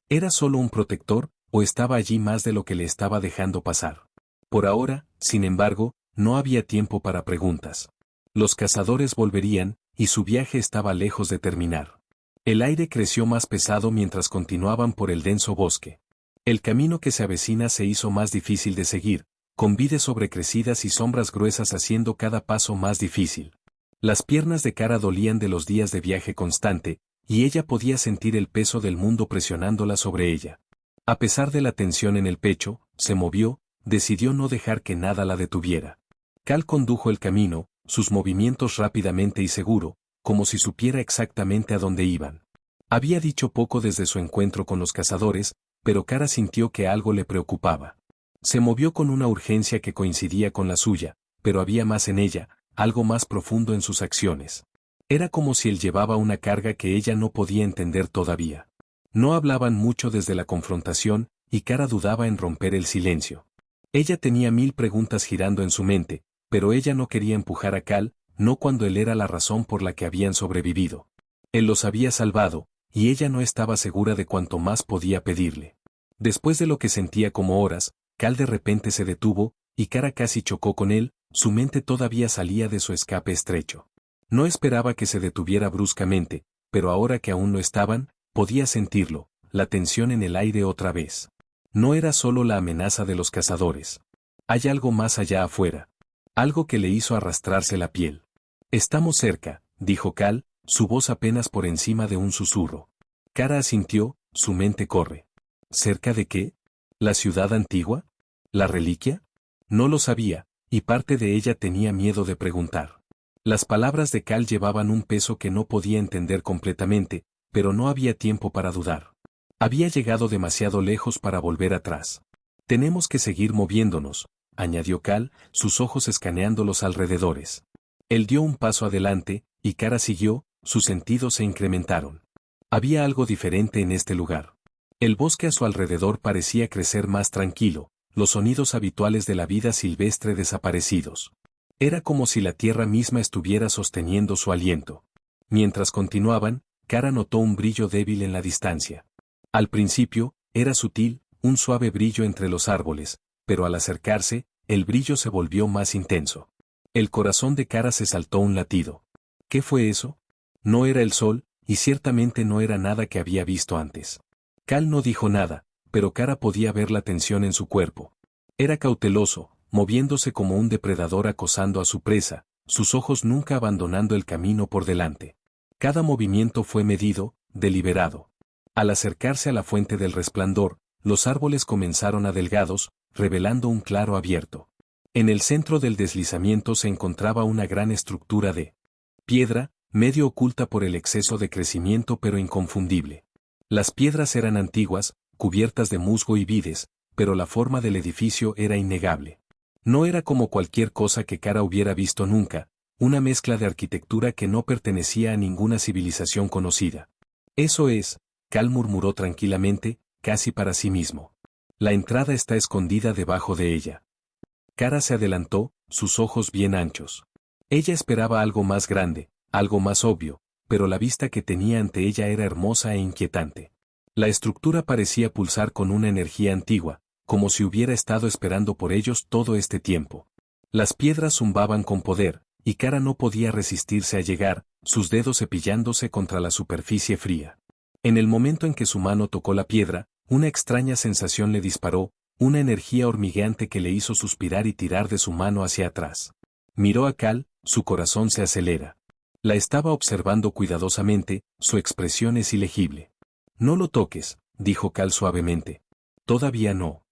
¿Era solo un protector, o estaba allí más de lo que le estaba dejando pasar? Por ahora, sin embargo, no había tiempo para preguntas. Los cazadores volverían, y su viaje estaba lejos de terminar. El aire creció más pesado mientras continuaban por el denso bosque. El camino que se avecina se hizo más difícil de seguir, con vides sobrecrecidas y sombras gruesas haciendo cada paso más difícil. Las piernas de Kara dolían de los días de viaje constante, y ella podía sentir el peso del mundo presionándola sobre ella. A pesar de la tensión en el pecho, se movió, decidió no dejar que nada la detuviera. Cal condujo el camino, sus movimientos rápidamente y seguro, como si supiera exactamente a dónde iban. Había dicho poco desde su encuentro con los cazadores, pero Kara sintió que algo le preocupaba. Se movió con una urgencia que coincidía con la suya, pero había más en ella, algo más profundo en sus acciones. Era como si él llevaba una carga que ella no podía entender todavía. No hablaban mucho desde la confrontación, y Kara dudaba en romper el silencio. Ella tenía 1000 preguntas girando en su mente, pero ella no quería empujar a Cal, no cuando él era la razón por la que habían sobrevivido. Él los había salvado, y ella no estaba segura de cuánto más podía pedirle. Después de lo que sentía como horas, Cal de repente se detuvo, y Kara casi chocó con él, su mente todavía salía de su escape estrecho. No esperaba que se detuviera bruscamente, pero ahora que aún no estaban, podía sentirlo, la tensión en el aire otra vez. No era solo la amenaza de los cazadores. Hay algo más allá afuera. Algo que le hizo arrastrarse la piel. Estamos cerca, dijo Cal, su voz apenas por encima de un susurro. Kara asintió, su mente corre. ¿Cerca de qué? ¿La ciudad antigua? ¿La reliquia? No lo sabía, y parte de ella tenía miedo de preguntar. Las palabras de Cal llevaban un peso que no podía entender completamente, pero no había tiempo para dudar. Había llegado demasiado lejos para volver atrás. Tenemos que seguir moviéndonos, añadió Cal, sus ojos escaneando los alrededores. Él dio un paso adelante, y Kara siguió, sus sentidos se incrementaron. Había algo diferente en este lugar. El bosque a su alrededor parecía crecer más tranquilo, los sonidos habituales de la vida silvestre desaparecidos. Era como si la tierra misma estuviera sosteniendo su aliento. Mientras continuaban, Kara notó un brillo débil en la distancia. Al principio, era sutil, un suave brillo entre los árboles, pero al acercarse, el brillo se volvió más intenso. El corazón de Kara se saltó un latido. ¿Qué fue eso? No era el sol, y ciertamente no era nada que había visto antes. Cal no dijo nada, pero Kara podía ver la tensión en su cuerpo. Era cauteloso, moviéndose como un depredador acosando a su presa, sus ojos nunca abandonando el camino por delante. Cada movimiento fue medido, deliberado. Al acercarse a la fuente del resplandor, los árboles comenzaron a delgados, revelando un claro abierto. En el centro del deslizamiento se encontraba una gran estructura de piedra, medio oculta por el exceso de crecimiento pero inconfundible. Las piedras eran antiguas, cubiertas de musgo y vides, pero la forma del edificio era innegable. No era como cualquier cosa que Kara hubiera visto nunca, una mezcla de arquitectura que no pertenecía a ninguna civilización conocida. Eso es, Cal murmuró tranquilamente, casi para sí mismo. La entrada está escondida debajo de ella. Kara se adelantó, sus ojos bien anchos. Ella esperaba algo más grande, algo más obvio, pero la vista que tenía ante ella era hermosa e inquietante. La estructura parecía pulsar con una energía antigua, como si hubiera estado esperando por ellos todo este tiempo. Las piedras zumbaban con poder, y Kara no podía resistirse a llegar, sus dedos cepillándose contra la superficie fría. En el momento en que su mano tocó la piedra, una extraña sensación le disparó, una energía hormigueante que le hizo suspirar y tirar de su mano hacia atrás. Miró a Cal, su corazón se acelera. La estaba observando cuidadosamente, su expresión es ilegible. No lo toques, dijo Cal suavemente. Todavía no.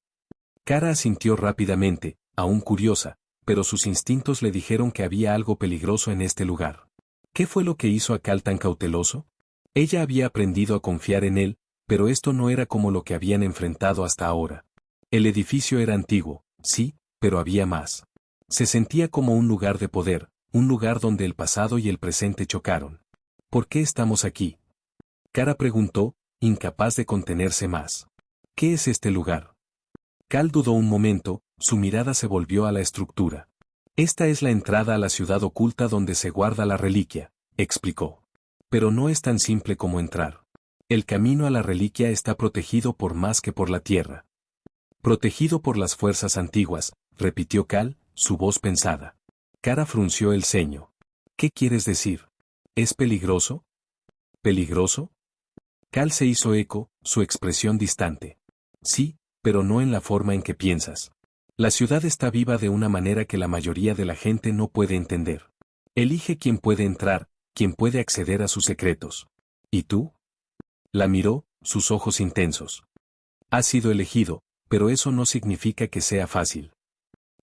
Kara asintió rápidamente, aún curiosa, pero sus instintos le dijeron que había algo peligroso en este lugar. ¿Qué fue lo que hizo a Cal tan cauteloso? Ella había aprendido a confiar en él, pero esto no era como lo que habían enfrentado hasta ahora. El edificio era antiguo, sí, pero había más. Se sentía como un lugar de poder, un lugar donde el pasado y el presente chocaron. ¿Por qué estamos aquí? Kara preguntó, incapaz de contenerse más. ¿Qué es este lugar? Cal dudó un momento, su mirada se volvió a la estructura. Esta es la entrada a la ciudad oculta donde se guarda la reliquia, explicó. Pero no es tan simple como entrar. El camino a la reliquia está protegido por más que por la tierra. Protegido por las fuerzas antiguas, repitió Cal, su voz pensada. Kara frunció el ceño. ¿Qué quieres decir? ¿Es peligroso? ¿Peligroso? Cal se hizo eco, su expresión distante. Sí, pero no en la forma en que piensas. La ciudad está viva de una manera que la mayoría de la gente no puede entender. Elige quién puede entrar, quién puede acceder a sus secretos. ¿Y tú? La miró, sus ojos intensos. Has sido elegido, pero eso no significa que sea fácil.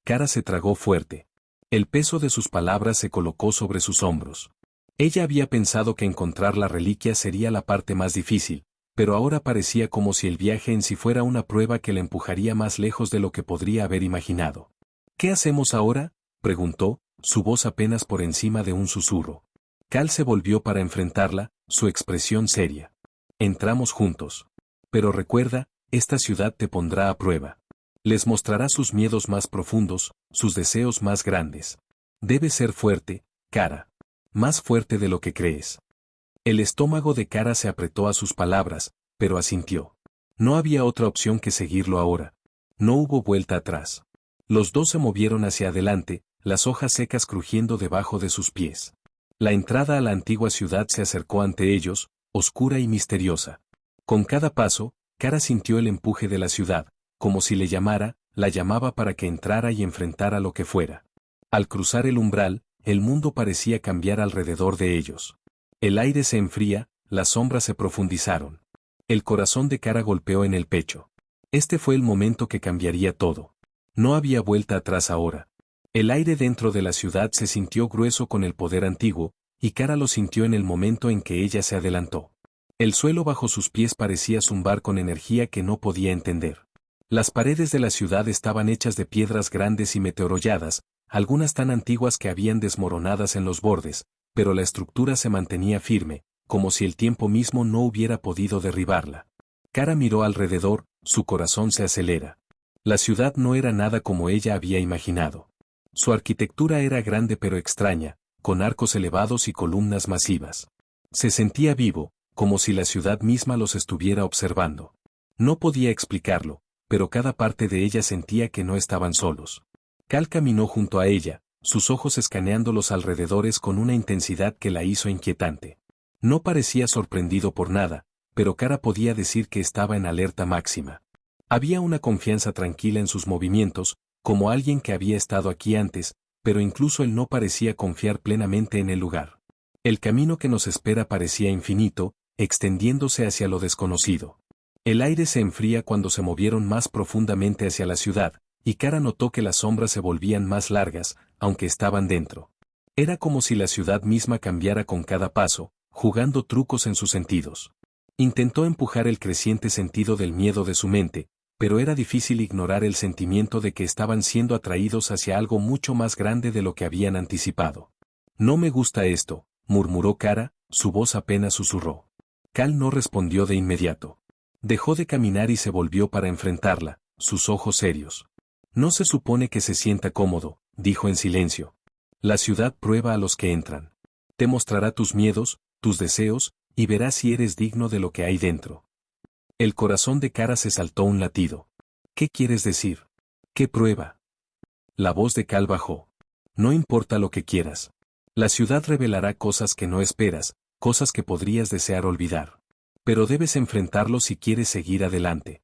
Kara se tragó fuerte. El peso de sus palabras se colocó sobre sus hombros. Ella había pensado que encontrar la reliquia sería la parte más difícil, pero ahora parecía como si el viaje en sí fuera una prueba que la empujaría más lejos de lo que podría haber imaginado. ¿Qué hacemos ahora?, preguntó, su voz apenas por encima de un susurro. Cal se volvió para enfrentarla, su expresión seria. Entramos juntos. Pero recuerda, esta ciudad te pondrá a prueba. Les mostrará sus miedos más profundos, sus deseos más grandes. Debes ser fuerte, Kara. Más fuerte de lo que crees. El estómago de Kara se apretó a sus palabras, pero asintió. No había otra opción que seguirlo ahora. No hubo vuelta atrás. Los dos se movieron hacia adelante, las hojas secas crujiendo debajo de sus pies. La entrada a la antigua ciudad se acercó ante ellos, oscura y misteriosa. Con cada paso, Kara sintió el empuje de la ciudad, como si le llamara, la llamaba para que entrara y enfrentara lo que fuera. Al cruzar el umbral, el mundo parecía cambiar alrededor de ellos. El aire se enfría, las sombras se profundizaron. El corazón de Kara golpeó en el pecho. Este fue el momento que cambiaría todo. No había vuelta atrás ahora. El aire dentro de la ciudad se sintió grueso con el poder antiguo, y Kara lo sintió en el momento en que ella se adelantó. El suelo bajo sus pies parecía zumbar con energía que no podía entender. Las paredes de la ciudad estaban hechas de piedras grandes y meteorolladas, algunas tan antiguas que habían desmoronadas en los bordes, pero la estructura se mantenía firme, como si el tiempo mismo no hubiera podido derribarla. Kara miró alrededor, su corazón se acelera. La ciudad no era nada como ella había imaginado. Su arquitectura era grande pero extraña, con arcos elevados y columnas masivas. Se sentía vivo, como si la ciudad misma los estuviera observando. No podía explicarlo, pero cada parte de ella sentía que no estaban solos. Cal caminó junto a ella, sus ojos escaneando los alrededores con una intensidad que la hizo inquietante. No parecía sorprendido por nada, pero Kara podía decir que estaba en alerta máxima. Había una confianza tranquila en sus movimientos, como alguien que había estado aquí antes, pero incluso él no parecía confiar plenamente en el lugar. El camino que nos espera parecía infinito, extendiéndose hacia lo desconocido. El aire se enfría cuando se movieron más profundamente hacia la ciudad, y Kara notó que las sombras se volvían más largas, aunque estaban dentro. Era como si la ciudad misma cambiara con cada paso, jugando trucos en sus sentidos. Intentó empujar el creciente sentido del miedo de su mente, pero era difícil ignorar el sentimiento de que estaban siendo atraídos hacia algo mucho más grande de lo que habían anticipado. No me gusta esto, murmuró Kara, su voz apenas susurró. Cal no respondió de inmediato. Dejó de caminar y se volvió para enfrentarla, sus ojos serios. No se supone que se sienta cómodo, dijo en silencio. La ciudad prueba a los que entran. Te mostrará tus miedos, tus deseos, y verás si eres digno de lo que hay dentro. El corazón de Kara se saltó un latido. ¿Qué quieres decir? ¿Qué prueba? La voz de Cal bajó. No importa lo que quieras. La ciudad revelará cosas que no esperas, cosas que podrías desear olvidar. Pero debes enfrentarlo si quieres seguir adelante.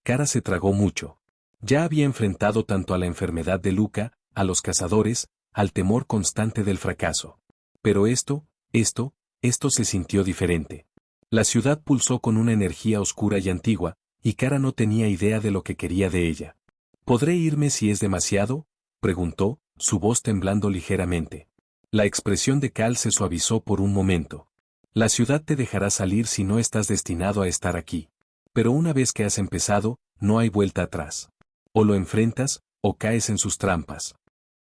Kara se tragó mucho. Ya había enfrentado tanto a la enfermedad de Luca, a los cazadores, al temor constante del fracaso. Pero esto se sintió diferente. La ciudad pulsó con una energía oscura y antigua, y Kara no tenía idea de lo que quería de ella. ¿Podré irme si es demasiado?, preguntó, su voz temblando ligeramente. La expresión de Cal se suavizó por un momento. La ciudad te dejará salir si no estás destinado a estar aquí. Pero una vez que has empezado, no hay vuelta atrás. O lo enfrentas, o caes en sus trampas.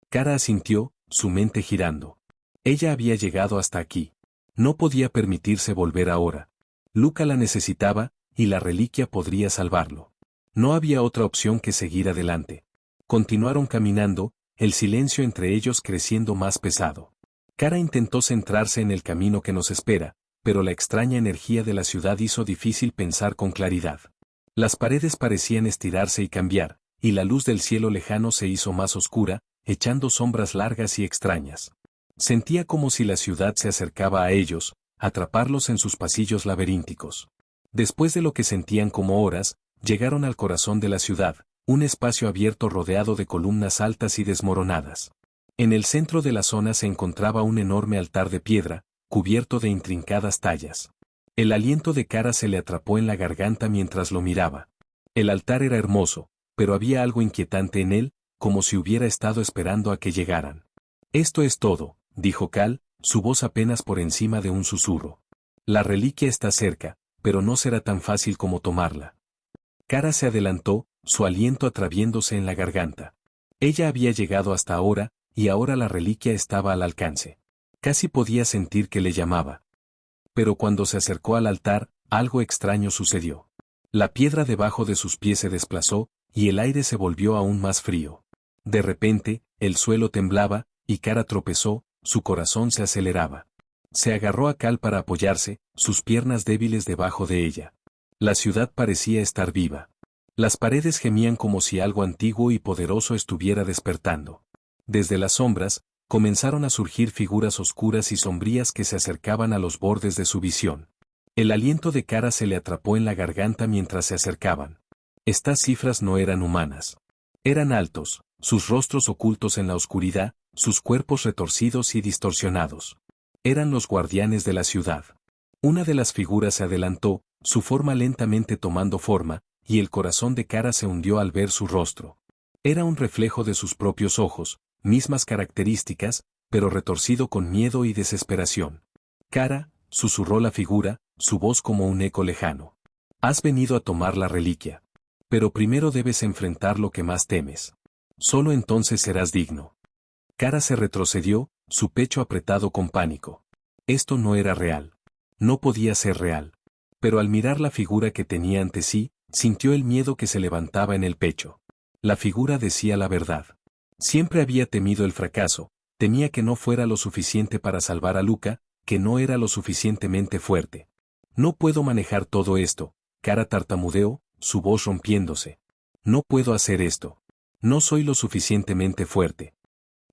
Kara asintió, su mente girando. Ella había llegado hasta aquí. No podía permitirse volver ahora. Luca la necesitaba, y la reliquia podría salvarlo. No había otra opción que seguir adelante. Continuaron caminando, el silencio entre ellos creciendo más pesado. Kara intentó centrarse en el camino que nos espera, pero la extraña energía de la ciudad hizo difícil pensar con claridad. Las paredes parecían estirarse y cambiar, y la luz del cielo lejano se hizo más oscura, echando sombras largas y extrañas. Sentía como si la ciudad se acercaba a ellos, atraparlos en sus pasillos laberínticos. Después de lo que sentían como horas, llegaron al corazón de la ciudad, un espacio abierto rodeado de columnas altas y desmoronadas. En el centro de la zona se encontraba un enorme altar de piedra, cubierto de intrincadas tallas. El aliento de Kara se le atrapó en la garganta mientras lo miraba. El altar era hermoso, pero había algo inquietante en él, como si hubiera estado esperando a que llegaran. Esto es todo, dijo Cal, su voz apenas por encima de un susurro. La reliquia está cerca, pero no será tan fácil como tomarla. Kara se adelantó, su aliento atraviéndose en la garganta. Ella había llegado hasta ahora, y ahora la reliquia estaba al alcance. Casi podía sentir que le llamaba. Pero cuando se acercó al altar, algo extraño sucedió. La piedra debajo de sus pies se desplazó, y el aire se volvió aún más frío. De repente, el suelo temblaba, y Kara tropezó, su corazón se aceleraba. Se agarró a Cal para apoyarse, sus piernas débiles debajo de ella. La ciudad parecía estar viva. Las paredes gemían como si algo antiguo y poderoso estuviera despertando. Desde las sombras, comenzaron a surgir figuras oscuras y sombrías que se acercaban a los bordes de su visión. El aliento de Kara se le atrapó en la garganta mientras se acercaban. Estas cifras no eran humanas. Eran altos, sus rostros ocultos en la oscuridad, sus cuerpos retorcidos y distorsionados. Eran los guardianes de la ciudad. Una de las figuras se adelantó, su forma lentamente tomando forma, y el corazón de Kara se hundió al ver su rostro. Era un reflejo de sus propios ojos, mismas características, pero retorcido con miedo y desesperación. Kara, susurró la figura, su voz como un eco lejano. Has venido a tomar la reliquia. Pero primero debes enfrentar lo que más temes. Solo entonces serás digno. Kara se retrocedió, su pecho apretado con pánico. Esto no era real. No podía ser real. Pero al mirar la figura que tenía ante sí, sintió el miedo que se levantaba en el pecho. La figura decía la verdad. Siempre había temido el fracaso, temía que no fuera lo suficiente para salvar a Luca, que no era lo suficientemente fuerte. No puedo manejar todo esto, Kara tartamudeó, su voz rompiéndose. No puedo hacer esto. No soy lo suficientemente fuerte.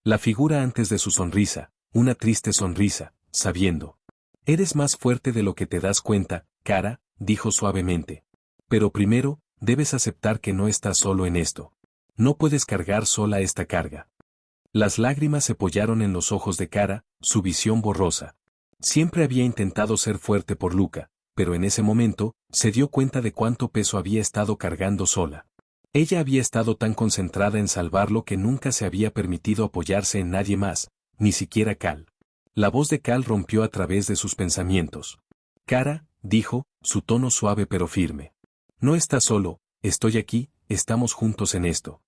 La figura antes de su sonrisa, una triste sonrisa, sabiendo. Eres más fuerte de lo que te das cuenta, Kara, dijo suavemente. Pero primero, debes aceptar que no estás solo en esto. No puedes cargar sola esta carga. Las lágrimas se apoyaron en los ojos de Kara, su visión borrosa. Siempre había intentado ser fuerte por Luca, pero en ese momento, se dio cuenta de cuánto peso había estado cargando sola. Ella había estado tan concentrada en salvarlo que nunca se había permitido apoyarse en nadie más, ni siquiera Cal. La voz de Cal rompió a través de sus pensamientos. Kara, dijo, su tono suave pero firme. No estás solo, estoy aquí, estamos juntos en esto.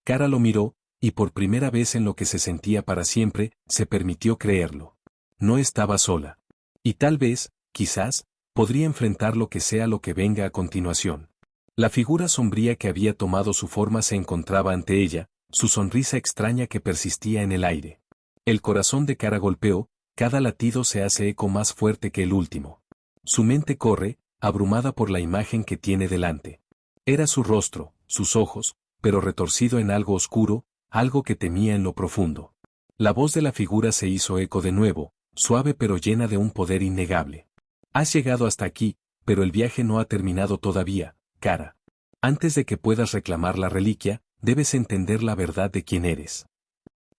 Kara lo miró, y por primera vez en lo que se sentía para siempre, se permitió creerlo. No estaba sola. Y tal vez, quizás, podría enfrentar lo que sea lo que venga a continuación. La figura sombría que había tomado su forma se encontraba ante ella, su sonrisa extraña que persistía en el aire. El corazón de Kara golpeó, cada latido se hace eco más fuerte que el último. Su mente corre, abrumada por la imagen que tiene delante. Era su rostro, sus ojos, pero retorcido en algo oscuro, algo que temía en lo profundo. La voz de la figura se hizo eco de nuevo, suave pero llena de un poder innegable. Has llegado hasta aquí, pero el viaje no ha terminado todavía, Kara. Antes de que puedas reclamar la reliquia, debes entender la verdad de quién eres.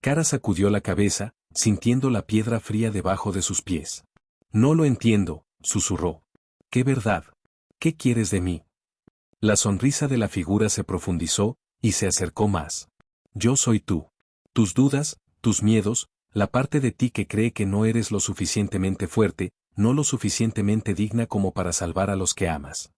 Kara sacudió la cabeza, sintiendo la piedra fría debajo de sus pies. No lo entiendo, susurró. ¿Qué verdad? ¿Qué quieres de mí? La sonrisa de la figura se profundizó, y se acercó más. Yo soy tú. Tus dudas, tus miedos, la parte de ti que cree que no eres lo suficientemente fuerte, no lo suficientemente digna como para salvar a los que amas.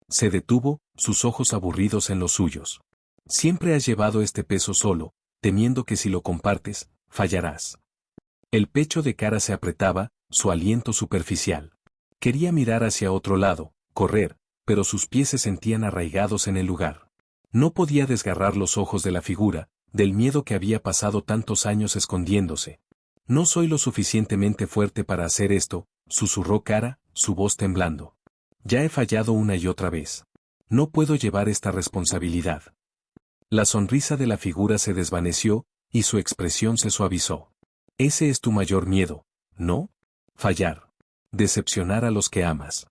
Se detuvo, sus ojos aburridos en los suyos. Siempre has llevado este peso solo, temiendo que si lo compartes, fallarás. El pecho de Kara se apretaba, su aliento superficial. Quería mirar hacia otro lado, correr, pero sus pies se sentían arraigados en el lugar. No podía desgarrar los ojos de la figura, del miedo que había pasado tantos años escondiéndose. No soy lo suficientemente fuerte para hacer esto, susurró Kara, su voz temblando. Ya he fallado una y otra vez. No puedo llevar esta responsabilidad. La sonrisa de la figura se desvaneció, y su expresión se suavizó. Ese es tu mayor miedo, ¿no? Fallar. Decepcionar a los que amas.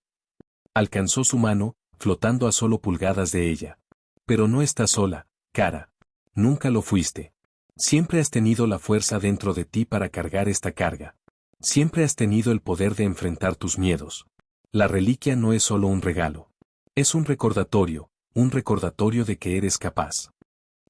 Alcanzó su mano, flotando a solo pulgadas de ella. Pero no estás sola, Kara. Nunca lo fuiste. Siempre has tenido la fuerza dentro de ti para cargar esta carga. Siempre has tenido el poder de enfrentar tus miedos. La reliquia no es solo un regalo. Es un recordatorio de que eres capaz.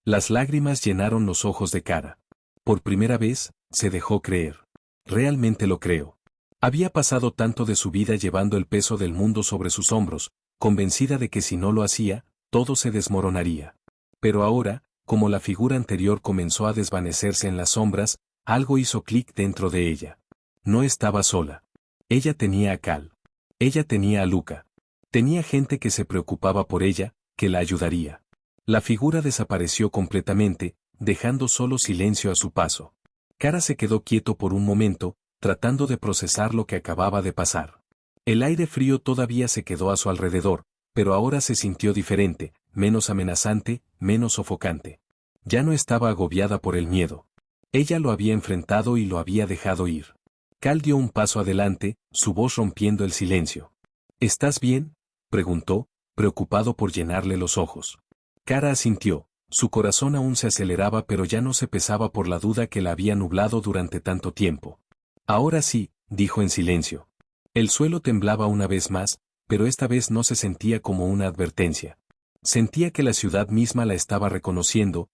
Las lágrimas llenaron los ojos de Kara. Por primera vez, se dejó creer. Realmente lo creo. Había pasado tanto de su vida llevando el peso del mundo sobre sus hombros, convencida de que si no lo hacía, todo se desmoronaría. Pero ahora, como la figura anterior comenzó a desvanecerse en las sombras, algo hizo clic dentro de ella. No estaba sola. Ella tenía a Cal. Ella tenía a Luca. Tenía gente que se preocupaba por ella, que la ayudaría. La figura desapareció completamente, dejando solo silencio a su paso. Kara se quedó quieto por un momento, tratando de procesar lo que acababa de pasar. El aire frío todavía se quedó a su alrededor, pero ahora se sintió diferente, menos amenazante, menos sofocante. Ya no estaba agobiada por el miedo. Ella lo había enfrentado y lo había dejado ir. Cal dio un paso adelante, su voz rompiendo el silencio. ¿Estás bien?, preguntó, preocupado por llenarle los ojos. Kara asintió, su corazón aún se aceleraba pero ya no se pesaba por la duda que la había nublado durante tanto tiempo. Ahora sí, dijo en silencio. El suelo temblaba una vez más, pero esta vez no se sentía como una advertencia. Sentía que la ciudad misma la estaba reconociendo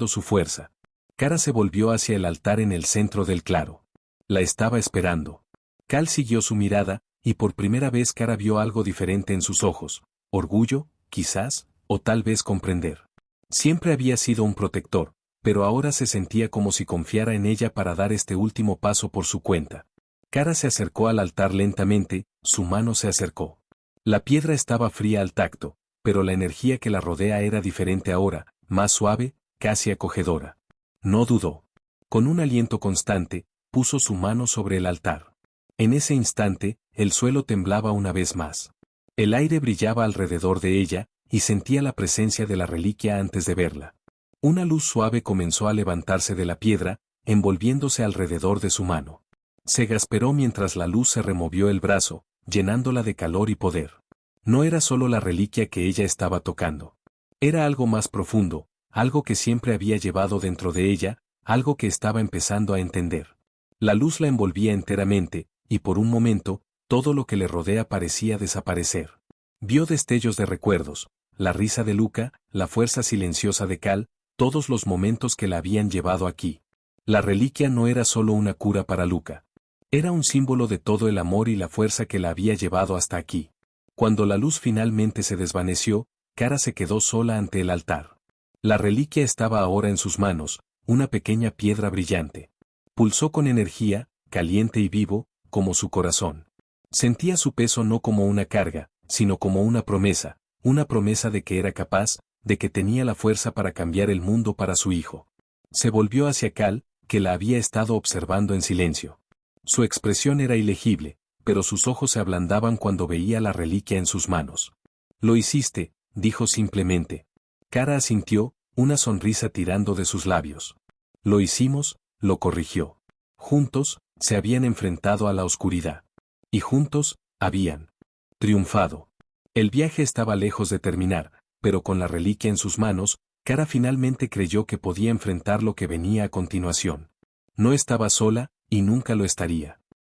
su fuerza. Kara se volvió hacia el altar en el centro del claro. La estaba esperando. Cal siguió su mirada, y por primera vez Kara vio algo diferente en sus ojos. Orgullo, quizás, o tal vez comprender. Siempre había sido un protector, pero ahora se sentía como si confiara en ella para dar este último paso por su cuenta. Kara se acercó al altar lentamente, su mano se acercó. La piedra estaba fría al tacto, pero la energía que la rodea era diferente ahora, más suave, casi acogedora. No dudó. Con un aliento constante, puso su mano sobre el altar. En ese instante, el suelo temblaba una vez más. El aire brillaba alrededor de ella, y sentía la presencia de la reliquia antes de verla. Una luz suave comenzó a levantarse de la piedra, envolviéndose alrededor de su mano. Se gasperó mientras la luz se removió el brazo, llenándola de calor y poder. No era solo la reliquia que ella estaba tocando. Era algo más profundo, algo que siempre había llevado dentro de ella, algo que estaba empezando a entender. La luz la envolvía enteramente, y por un momento, todo lo que le rodea parecía desaparecer. Vio destellos de recuerdos, la risa de Luca, la fuerza silenciosa de Cal, todos los momentos que la habían llevado aquí. La reliquia no era solo una cura para Luca. Era un símbolo de todo el amor y la fuerza que la había llevado hasta aquí. Cuando la luz finalmente se desvaneció, Kara se quedó sola ante el altar. La reliquia estaba ahora en sus manos, una pequeña piedra brillante. Pulsó con energía, caliente y vivo, como su corazón. Sentía su peso no como una carga, sino como una promesa de que era capaz, de que tenía la fuerza para cambiar el mundo para su hijo. Se volvió hacia Cal, que la había estado observando en silencio. Su expresión era ilegible, pero sus ojos se ablandaban cuando veía la reliquia en sus manos. Lo hiciste, dijo simplemente. Kara asintió, una sonrisa tirando de sus labios. Lo hicimos, lo corrigió. Juntos, se habían enfrentado a la oscuridad. Y juntos, habían triunfado. El viaje estaba lejos de terminar, pero con la reliquia en sus manos, Kara finalmente creyó que podía enfrentar lo que venía a continuación. No estaba sola, y nunca lo estaría.